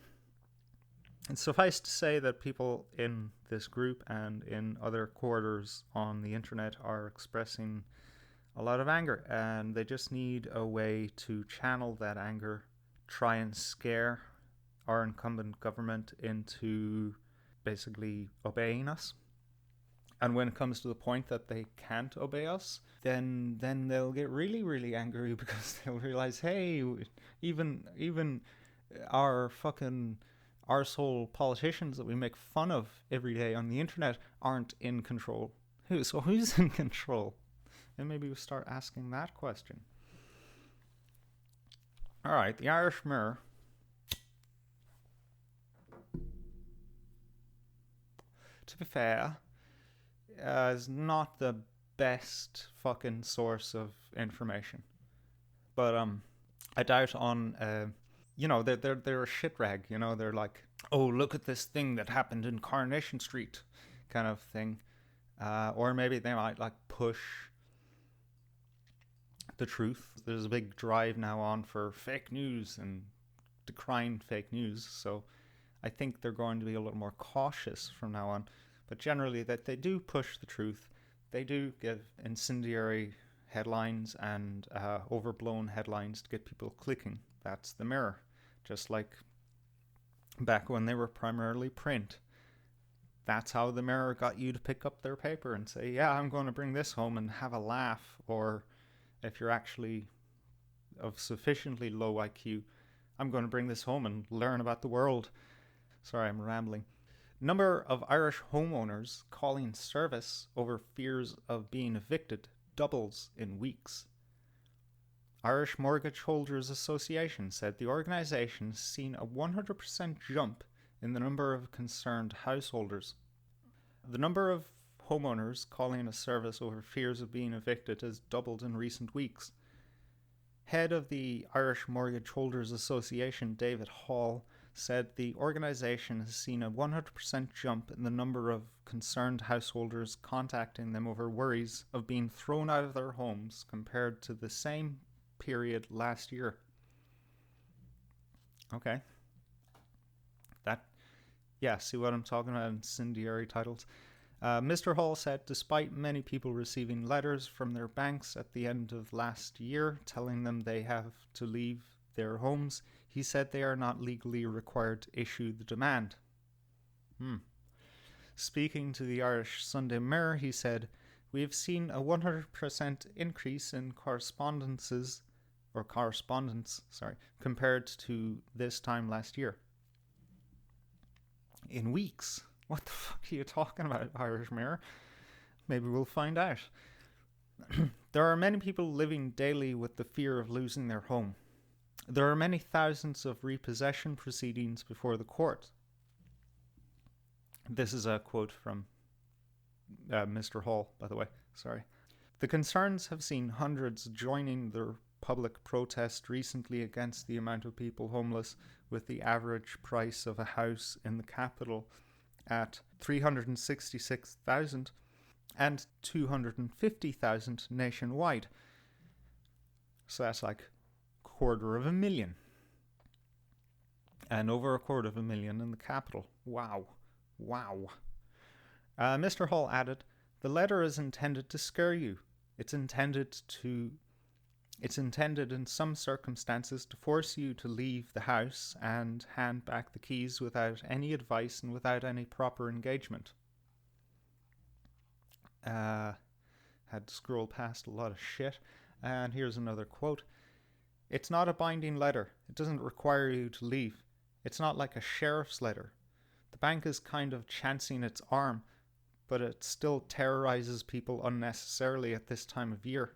And suffice to say that people in this group and in other quarters on the internet are expressing a lot of anger, and they just need a way to channel that anger, try and scare our incumbent government into basically obeying us. And when it comes to the point that they can't obey us, then they'll get really, really angry because they'll realize, hey, even our fucking arsehole politicians that we make fun of every day on the internet aren't in control. So who's in control? And maybe we start asking that question. All right, the Irish Mirror. To be fair, is not the best fucking source of information. But I doubt on they're a shit rag. They're like, oh, look at this thing that happened in Coronation Street, kind of thing. Or maybe they might like push the truth. There's a big drive now on for fake news and decrying fake news, so I think they're going to be a little more cautious from now on. But generally, that they do push the truth. They do give incendiary headlines and overblown headlines to get people clicking. That's the Mirror. Just like back when they were primarily print. That's how the Mirror got you to pick up their paper and say, yeah, I'm going to bring this home and have a laugh. Or if you're actually of sufficiently low IQ, I'm going to bring this home and learn about the world. Sorry, I'm rambling. Number of Irish homeowners calling service over fears of being evicted doubles in weeks. Irish Mortgage Holders Association said the organisation has seen a 100% jump in the number of concerned householders. The number of homeowners calling a service over fears of being evicted has doubled in recent weeks. Head of the Irish Mortgage Holders Association, David Hall, said the organisation has seen a 100% jump in the number of concerned householders contacting them over worries of being thrown out of their homes compared to the same period last year. Okay. See what I'm talking about, incendiary titles. Mr. Hall said despite many people receiving letters from their banks at the end of last year telling them they have to leave their homes, he said they are not legally required to issue the demand. Speaking to the Irish Sunday Mirror, he said, "We have seen a 100% increase in correspondence compared to this time last year." In weeks. What the fuck are you talking about, Irish Mirror? Maybe we'll find out. There are many people living daily with the fear of losing their home. There are many thousands of repossession proceedings before the court. This is a quote from Mr. Hall, by the way. Sorry. The concerns have seen hundreds joining the public protest recently against the amount of people homeless, with the average price of a house in the capital at $366,000 and $250,000 nationwide. So that's like $250,000. And over $250,000 in the capital. Wow. Mr. Hall added, "The letter is intended to scare you. It's intended in some circumstances to force you to leave the house and hand back the keys without any advice and without any proper engagement." Had to scroll past a lot of shit. And here's another quote. "It's not a binding letter. It doesn't require you to leave. It's not like a sheriff's letter. The bank is kind of chancing its arm, but it still terrorizes people unnecessarily at this time of year."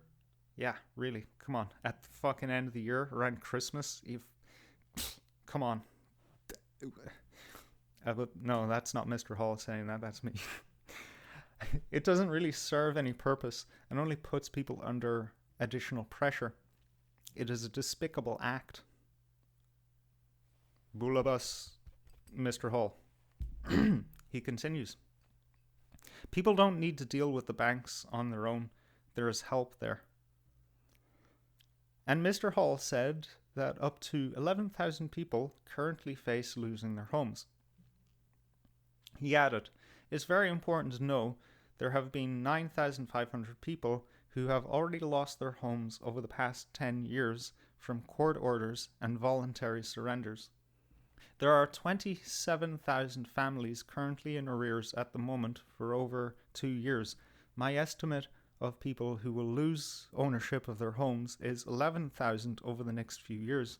Yeah, really. Come on. At the fucking end of the year, around Christmas, come on. But no, that's not Mr. Hall saying that. That's me. It doesn't really serve any purpose and only puts people under additional pressure. It is a despicable act. Bulabus, Mr. Hall. He continues. "People don't need to deal with the banks on their own. There is help there." And Mr. Hall said that up to 11,000 people currently face losing their homes. He added, "It's very important to know there have been 9,500 people who have already lost their homes over the past 10 years from court orders and voluntary surrenders. There are 27,000 families currently in arrears at the moment for over 2 years. My estimate of people who will lose ownership of their homes is 11,000 over the next few years.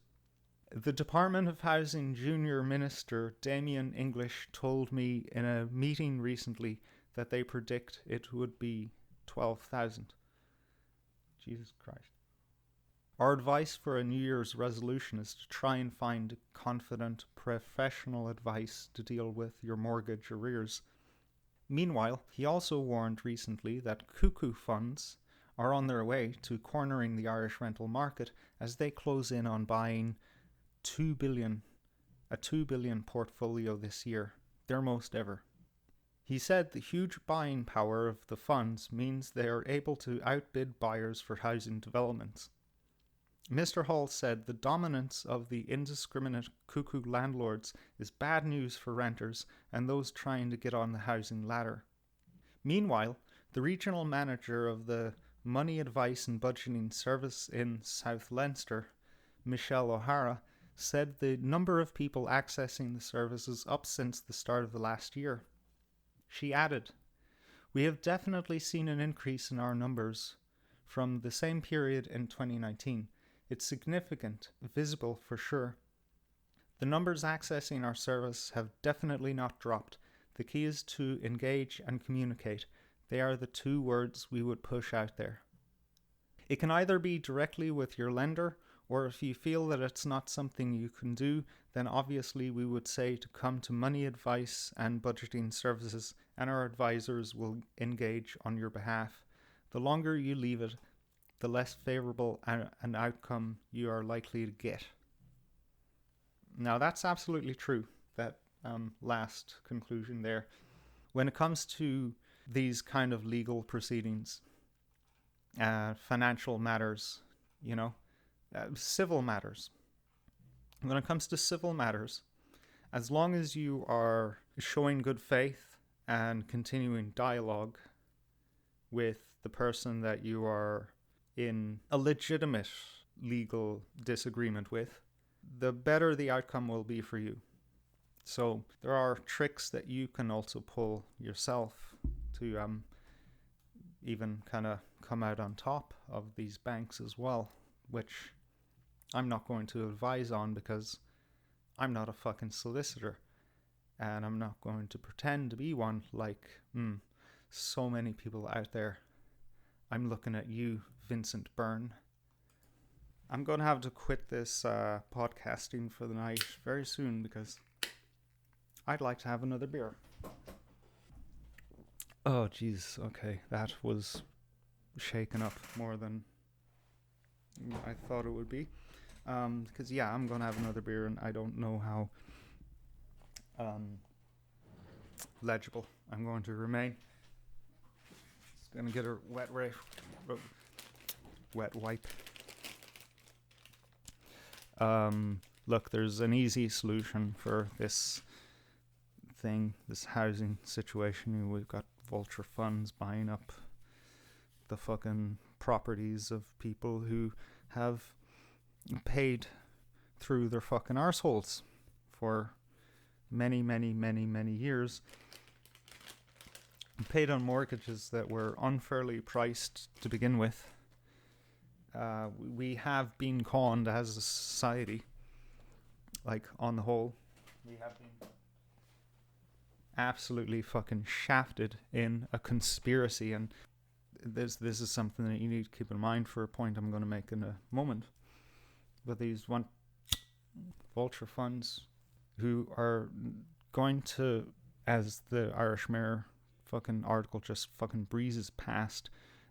The Department of Housing Junior Minister Damien English told me in a meeting recently that they predict it would be 12,000. Jesus Christ. Our advice for a New Year's resolution is to try and find confident, professional advice to deal with your mortgage arrears. Meanwhile, he also warned recently that cuckoo funds are on their way to cornering the Irish rental market as they close in on buying a $2 billion portfolio this year, their most ever. He said the huge buying power of the funds means they are able to outbid buyers for housing developments. Mr. Hall said the dominance of the indiscriminate cuckoo landlords is bad news for renters and those trying to get on the housing ladder. Meanwhile, the regional manager of the Money Advice and Budgeting Service in South Leinster, Michelle O'Hara, said the number of people accessing the service is up since the start of the last year. She added, "We have definitely seen an increase in our numbers from the same period in 2019. It's significant, visible for sure. The numbers accessing our service have definitely not dropped. The key is to engage and communicate. They are the two words we would push out there. It can either be directly with your lender, or if you feel that it's not something you can do, then obviously we would say to come to Money Advice and Budgeting Services and our advisors will engage on your behalf. The longer you leave it, the less favorable an outcome you are likely to get. Now, that's absolutely true, that last conclusion there. When it comes to these kind of legal proceedings, financial matters, civil matters. When it comes to civil matters, as long as you are showing good faith and continuing dialogue with the person that you are in a legitimate legal disagreement with, the better the outcome will be for you. So there are tricks that you can also pull yourself to even kind of come out on top of these banks as well, which I'm not going to advise on because I'm not a fucking solicitor, and I'm not going to pretend to be one like so many people out there. I'm looking at you, Vincent Byrne. I'm going to have to quit this podcasting for the night very soon because I'd like to have another beer. Oh, jeez. Okay, that was shaken up more than I thought it would be. Because, I'm going to have another beer and I don't know how legible I'm going to remain. Just going to get a wet wipe. Look, there's an easy solution for this thing, this housing situation. We've got vulture funds buying up the fucking properties of people who have paid through their fucking arseholes for many, many, many, many years. Paid on mortgages that were unfairly priced to begin with. We have been conned as a society. Like, on the whole, we have been absolutely fucking shafted in a conspiracy, and this is something that you need to keep in mind for a point I'm going to make in a moment. But these vulture funds who are going to, as the Irish Mayor fucking article just fucking breezes past,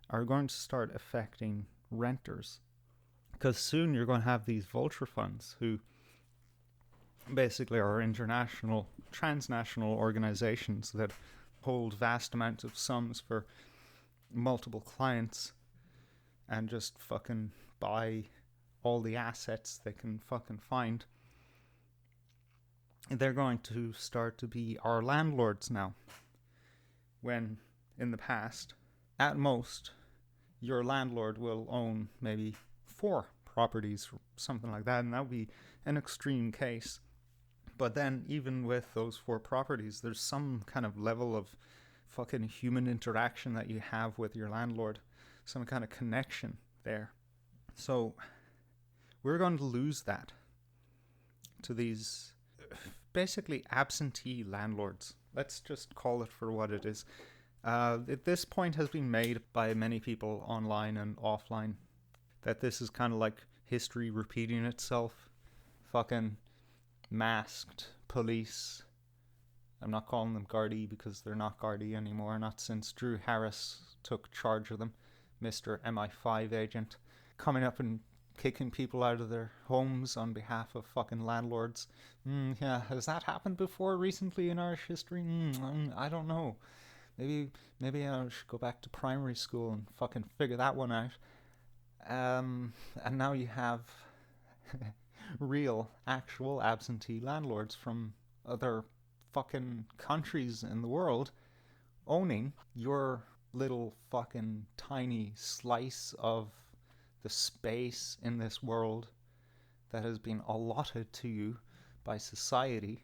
are going to start affecting renters. Because soon you're going to have these vulture funds who basically are international, transnational organizations that hold vast amounts of sums for multiple clients and just fucking buy all the assets they can fucking find. They're going to start to be our landlords now. When in the past, at most, your landlord will own maybe 4 properties or something like that, and that would be an extreme case. But then even with those 4 properties, there's some kind of level of fucking human interaction that you have with your landlord, some kind of connection there. So we're going to lose that to these basically absentee landlords. Let's just call it for what it is. This point has been made by many people online and offline, that this is kind of like history repeating itself. Fucking masked police. I'm not calling them Gardaí because they're not Gardaí anymore, not since Drew Harris took charge of them, Mr. MI5 agent, coming up and kicking people out of their homes on behalf of fucking landlords. Has that happened before recently in Irish history? I don't know. Maybe I should go back to primary school and fucking figure that one out. And now you have real, actual absentee landlords from other fucking countries in the world owning your little fucking tiny slice of the space in this world that has been allotted to you by society,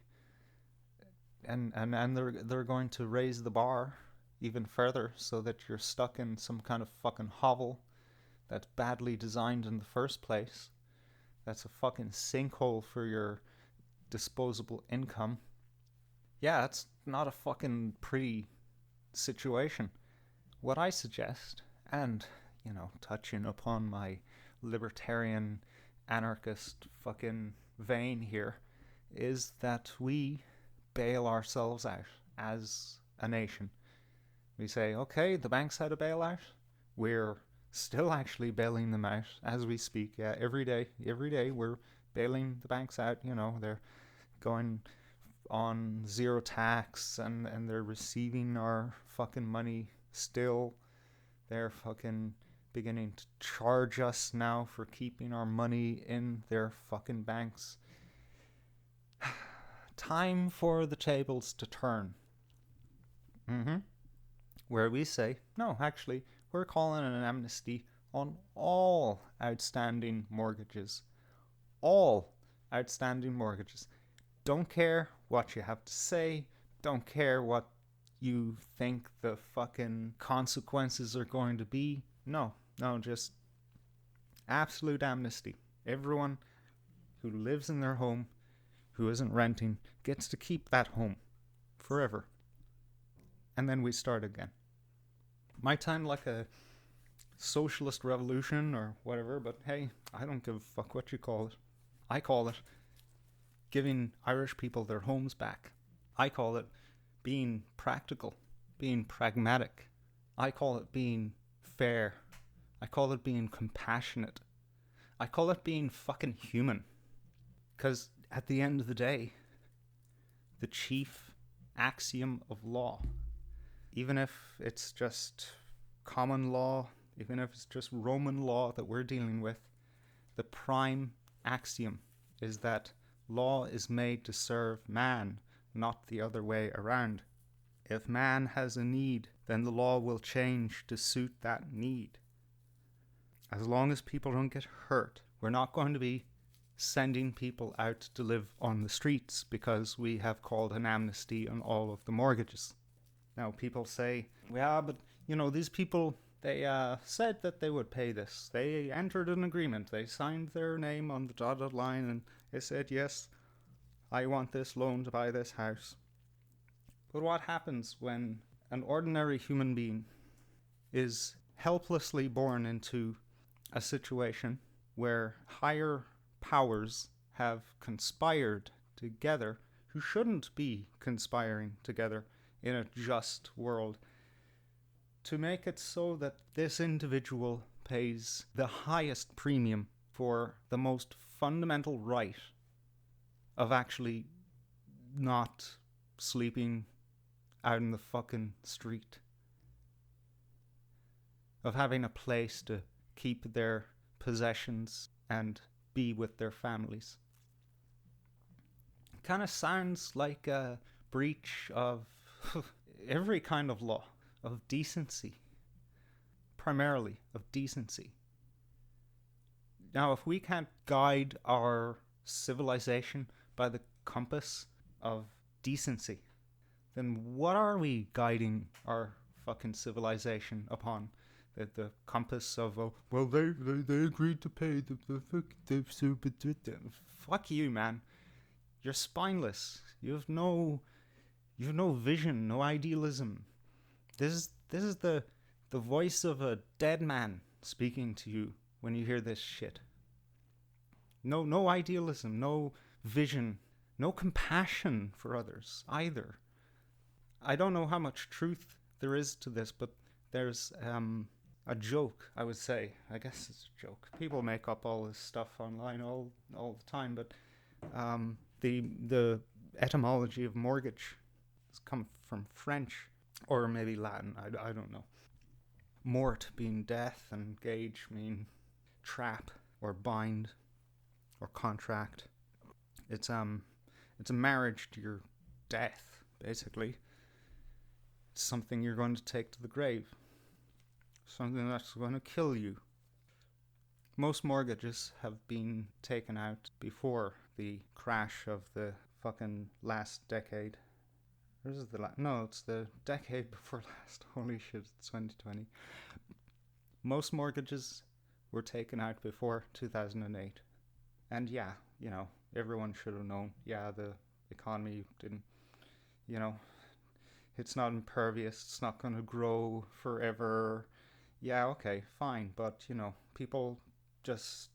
and they're going to raise the bar even further so that you're stuck in some kind of fucking hovel that's badly designed in the first place, that's a fucking sinkhole for your disposable income. Yeah, that's not a fucking pretty situation. What I suggest, and touching upon my libertarian anarchist fucking vein here, is that we bail ourselves out as a nation. We say, okay, the banks had a bailout. We're still actually bailing them out as we speak. Yeah, every day we're bailing the banks out. They're going on zero tax and they're receiving our fucking money still. They're fucking beginning to charge us now for keeping our money in their fucking banks. Time for the tables to turn. Where we say, no, actually, we're calling an amnesty on all outstanding mortgages. All outstanding mortgages. Don't care what you have to say. Don't care what you think the fucking consequences are going to be. No, just absolute amnesty. Everyone who lives in their home, who isn't renting, gets to keep that home forever. And then we start again. Might sound like a socialist revolution or whatever, but hey, I don't give a fuck what you call it. I call it giving Irish people their homes back. I call it being practical, being pragmatic. I call it being fair. I call it being compassionate. I call it being fucking human. Because at the end of the day, the chief axiom of law, even if it's just common law, even if it's just Roman law that we're dealing with, the prime axiom is that law is made to serve man, not the other way around. If man has a need, then the law will change to suit that need. As long as people don't get hurt, we're not going to be sending people out to live on the streets because we have called an amnesty on all of the mortgages. Now people say, yeah, but these people, they said that they would pay this. They entered an agreement. They signed their name on the dotted line and they said, yes, I want this loan to buy this house. But what happens when an ordinary human being is helplessly born into a situation where higher powers have conspired together who shouldn't be conspiring together in a just world to make it so that this individual pays the highest premium for the most fundamental right of actually not sleeping out in the fucking street, of having a place to keep their possessions and be with their families. It kind of sounds like a breach of every kind of law, of decency, primarily of decency. Now, if we can't guide our civilization by the compass of decency, then what are we guiding our fucking civilization upon? The compass of, well, they agreed to pay the fuck you, man. You're spineless. You have no vision, no idealism. This is the voice of a dead man speaking to you when you hear this shit. No idealism, no vision, no compassion for others either. I don't know how much truth there is to this, but there's a joke, I would say. I guess it's a joke. People make up all this stuff online all the time, but the etymology of mortgage has come from French, or maybe Latin, I don't know. Mort being death, and gage meaning trap, or bind, or contract. It's a marriage to your death, basically. It's something you're going to take to the grave. Something that's going to kill you. Most mortgages have been taken out before the crash of the fucking last decade. Or is it no, it's the decade before last. Holy shit, it's 2020. Most mortgages were taken out before 2008. And yeah, everyone should have known. Yeah, the economy didn't, it's not impervious. It's not going to grow forever. Yeah, okay, fine. But, people just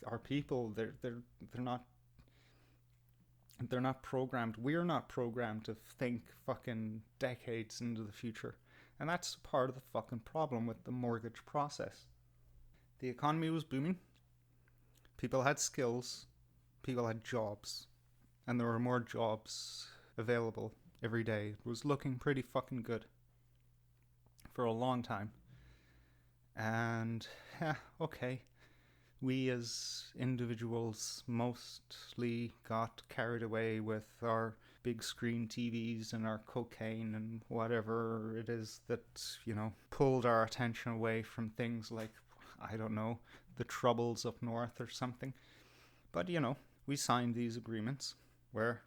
are people. They're not They're not programmed. We're not programmed to think fucking decades into the future. And that's part of the fucking problem with the mortgage process. The economy was booming. People had skills. People had jobs. And there were more jobs available every day. It was looking pretty fucking good for a long time. And, okay. We as individuals mostly got carried away with our big screen TVs and our cocaine and whatever it is that, pulled our attention away from things like, I don't know, the Troubles up north or something. But, we signed these agreements where,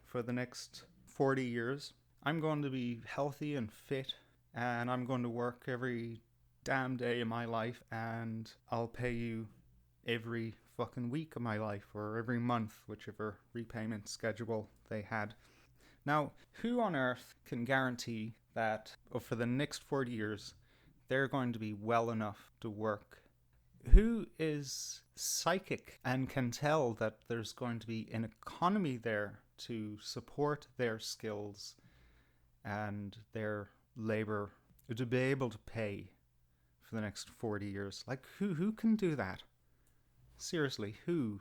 for the next 40 years, I'm going to be healthy and fit, and I'm going to work every damn day of my life, and I'll pay you every fucking week of my life, or every month, whichever repayment schedule they had. Now, who on earth can guarantee that for the next 40 years they're going to be well enough to work? Who is psychic and can tell that there's going to be an economy there to support their skills and their labor to be able to pay for the next 40 years? Like, who can do that? Seriously, who?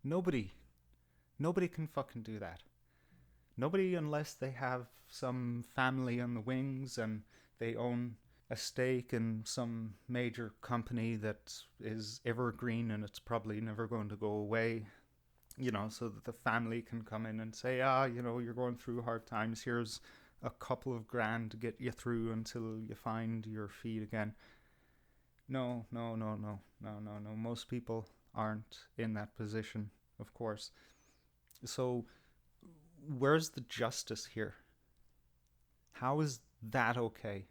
Nobody. Nobody can fucking do that. Nobody, unless they have some family on the wings and they own a stake in some major company that is evergreen and it's probably never going to go away, so that the family can come in and say, you're going through hard times, here's a couple of grand to get you through until you find your feet again. No. Most people aren't in that position, of course. So, where's the justice here? How is that okay?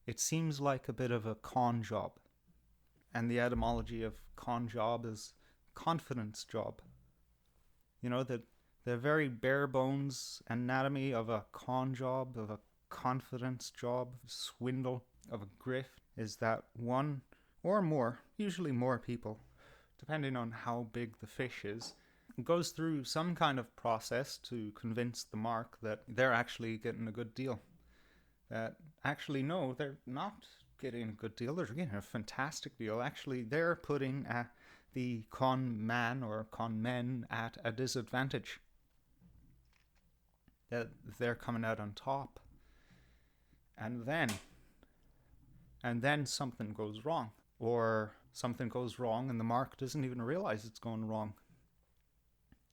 It seems like a bit of a con job. And the etymology of con job is confidence job. The very bare bones anatomy of a con job, of a confidence job, swindle, of a grift, is that one or more, usually more people, depending on how big the fish is, goes through some kind of process to convince the mark that they're actually getting a good deal. That actually, no, they're not getting a good deal. They're getting a fantastic deal. Actually, they're putting the con man or con men at a disadvantage. That they're coming out on top. And then something goes wrong. Or something goes wrong and the mark doesn't even realize it's going wrong.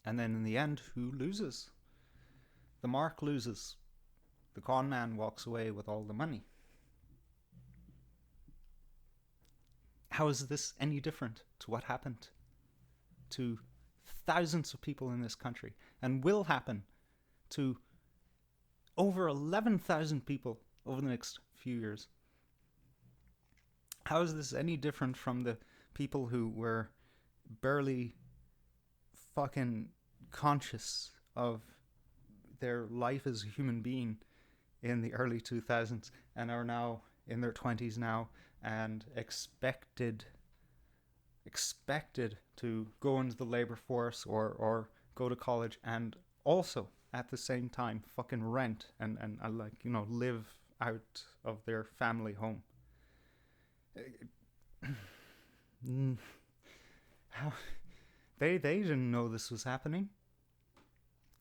And then in the end, who loses? The mark loses. The con man walks away with all the money. How is this any different to what happened to thousands of people in this country and will happen to over 11,000 people over the next few years? How is this any different from the people who were barely fucking conscious of their life as a human being in the early 2000s and are now in their 20s now and expected to go into the labor force or go to college and also at the same time fucking rent and live out of their family home? How they didn't know this was happening.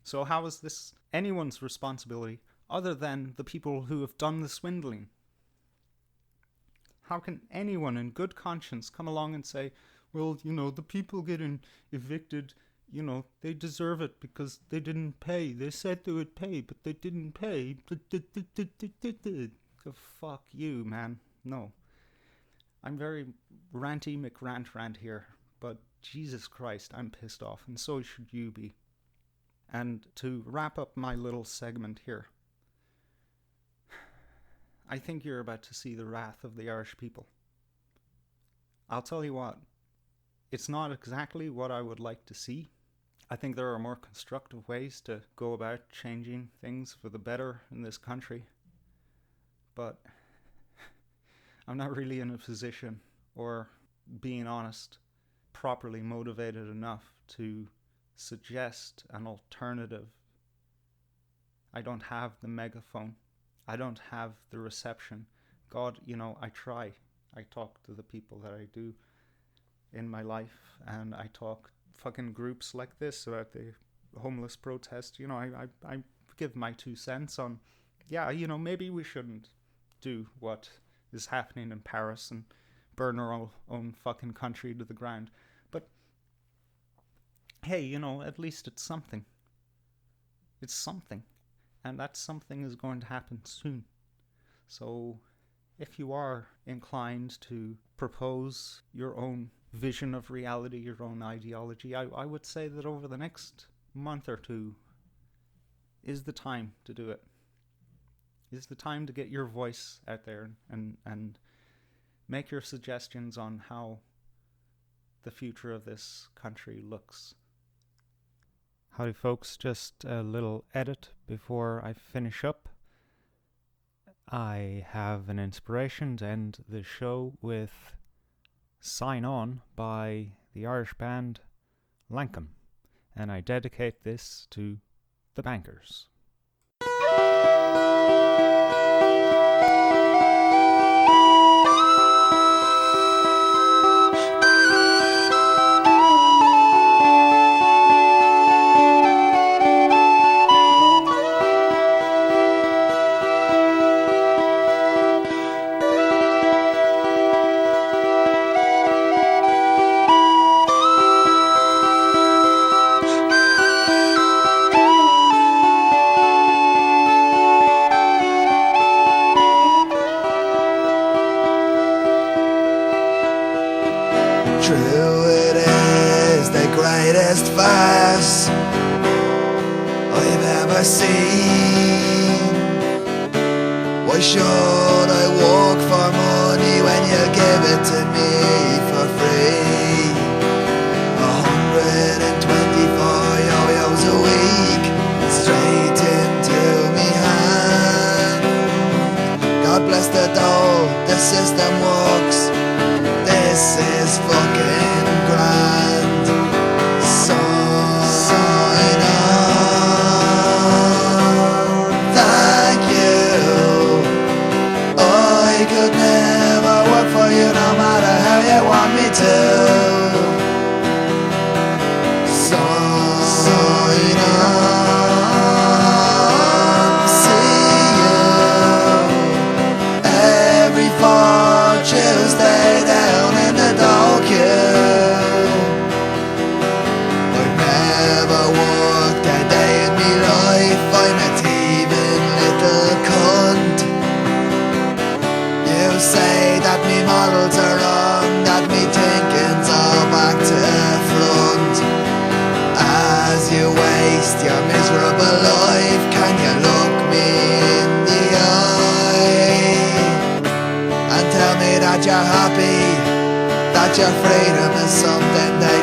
So how is this anyone's responsibility other than the people who have done the swindling? How can anyone in good conscience come along and say, well, the people getting evicted, they deserve it because they didn't pay. They said they would pay, but they didn't pay. Fuck you, man. No. I'm very ranty McRant here, but Jesus Christ, I'm pissed off, and so should you be. And to wrap up my little segment here, I think you're about to see the wrath of the Irish people. I'll tell you what, it's not exactly what I would like to see. I think there are more constructive ways to go about changing things for the better in this country. But I'm not really in a position, or being honest, properly motivated enough to suggest an alternative. I don't have the megaphone. I don't have the reception. God, I try. I talk to the people that I do in my life, and I talk fucking groups like this about the homeless protest. I give my 2 cents on, maybe we shouldn't do what is happening in Paris and burn our own fucking country to the ground. But hey, at least it's something. It's something. And that something is going to happen soon. So if you are inclined to propose your own vision of reality, your own ideology, I would say that over the next month or 2 is the time to do it. Is the time to get your voice out there and make your suggestions on how the future of this country looks. Howdy folks, just a little edit before I finish up. I have an inspiration to end the show with Sign On by the Irish band Lankum, and I dedicate this to the bankers.
Greatest farce I've ever seen. Why should I work for money when you give it to me for free? 124 yo-yos a week straight into me hand. God bless the dough, the system works. This is fucking grand. Could never work for you no matter how you want me to. Sign on, see you every 4th Tuesday down in the dog queue. I've never worked a day in me life. I'm a thieving little cunt. You say that me models are wrong, that me thinking's all back to front. As you waste your miserable life, can you look me in the eye and tell me that you're happy, that your freedom is something they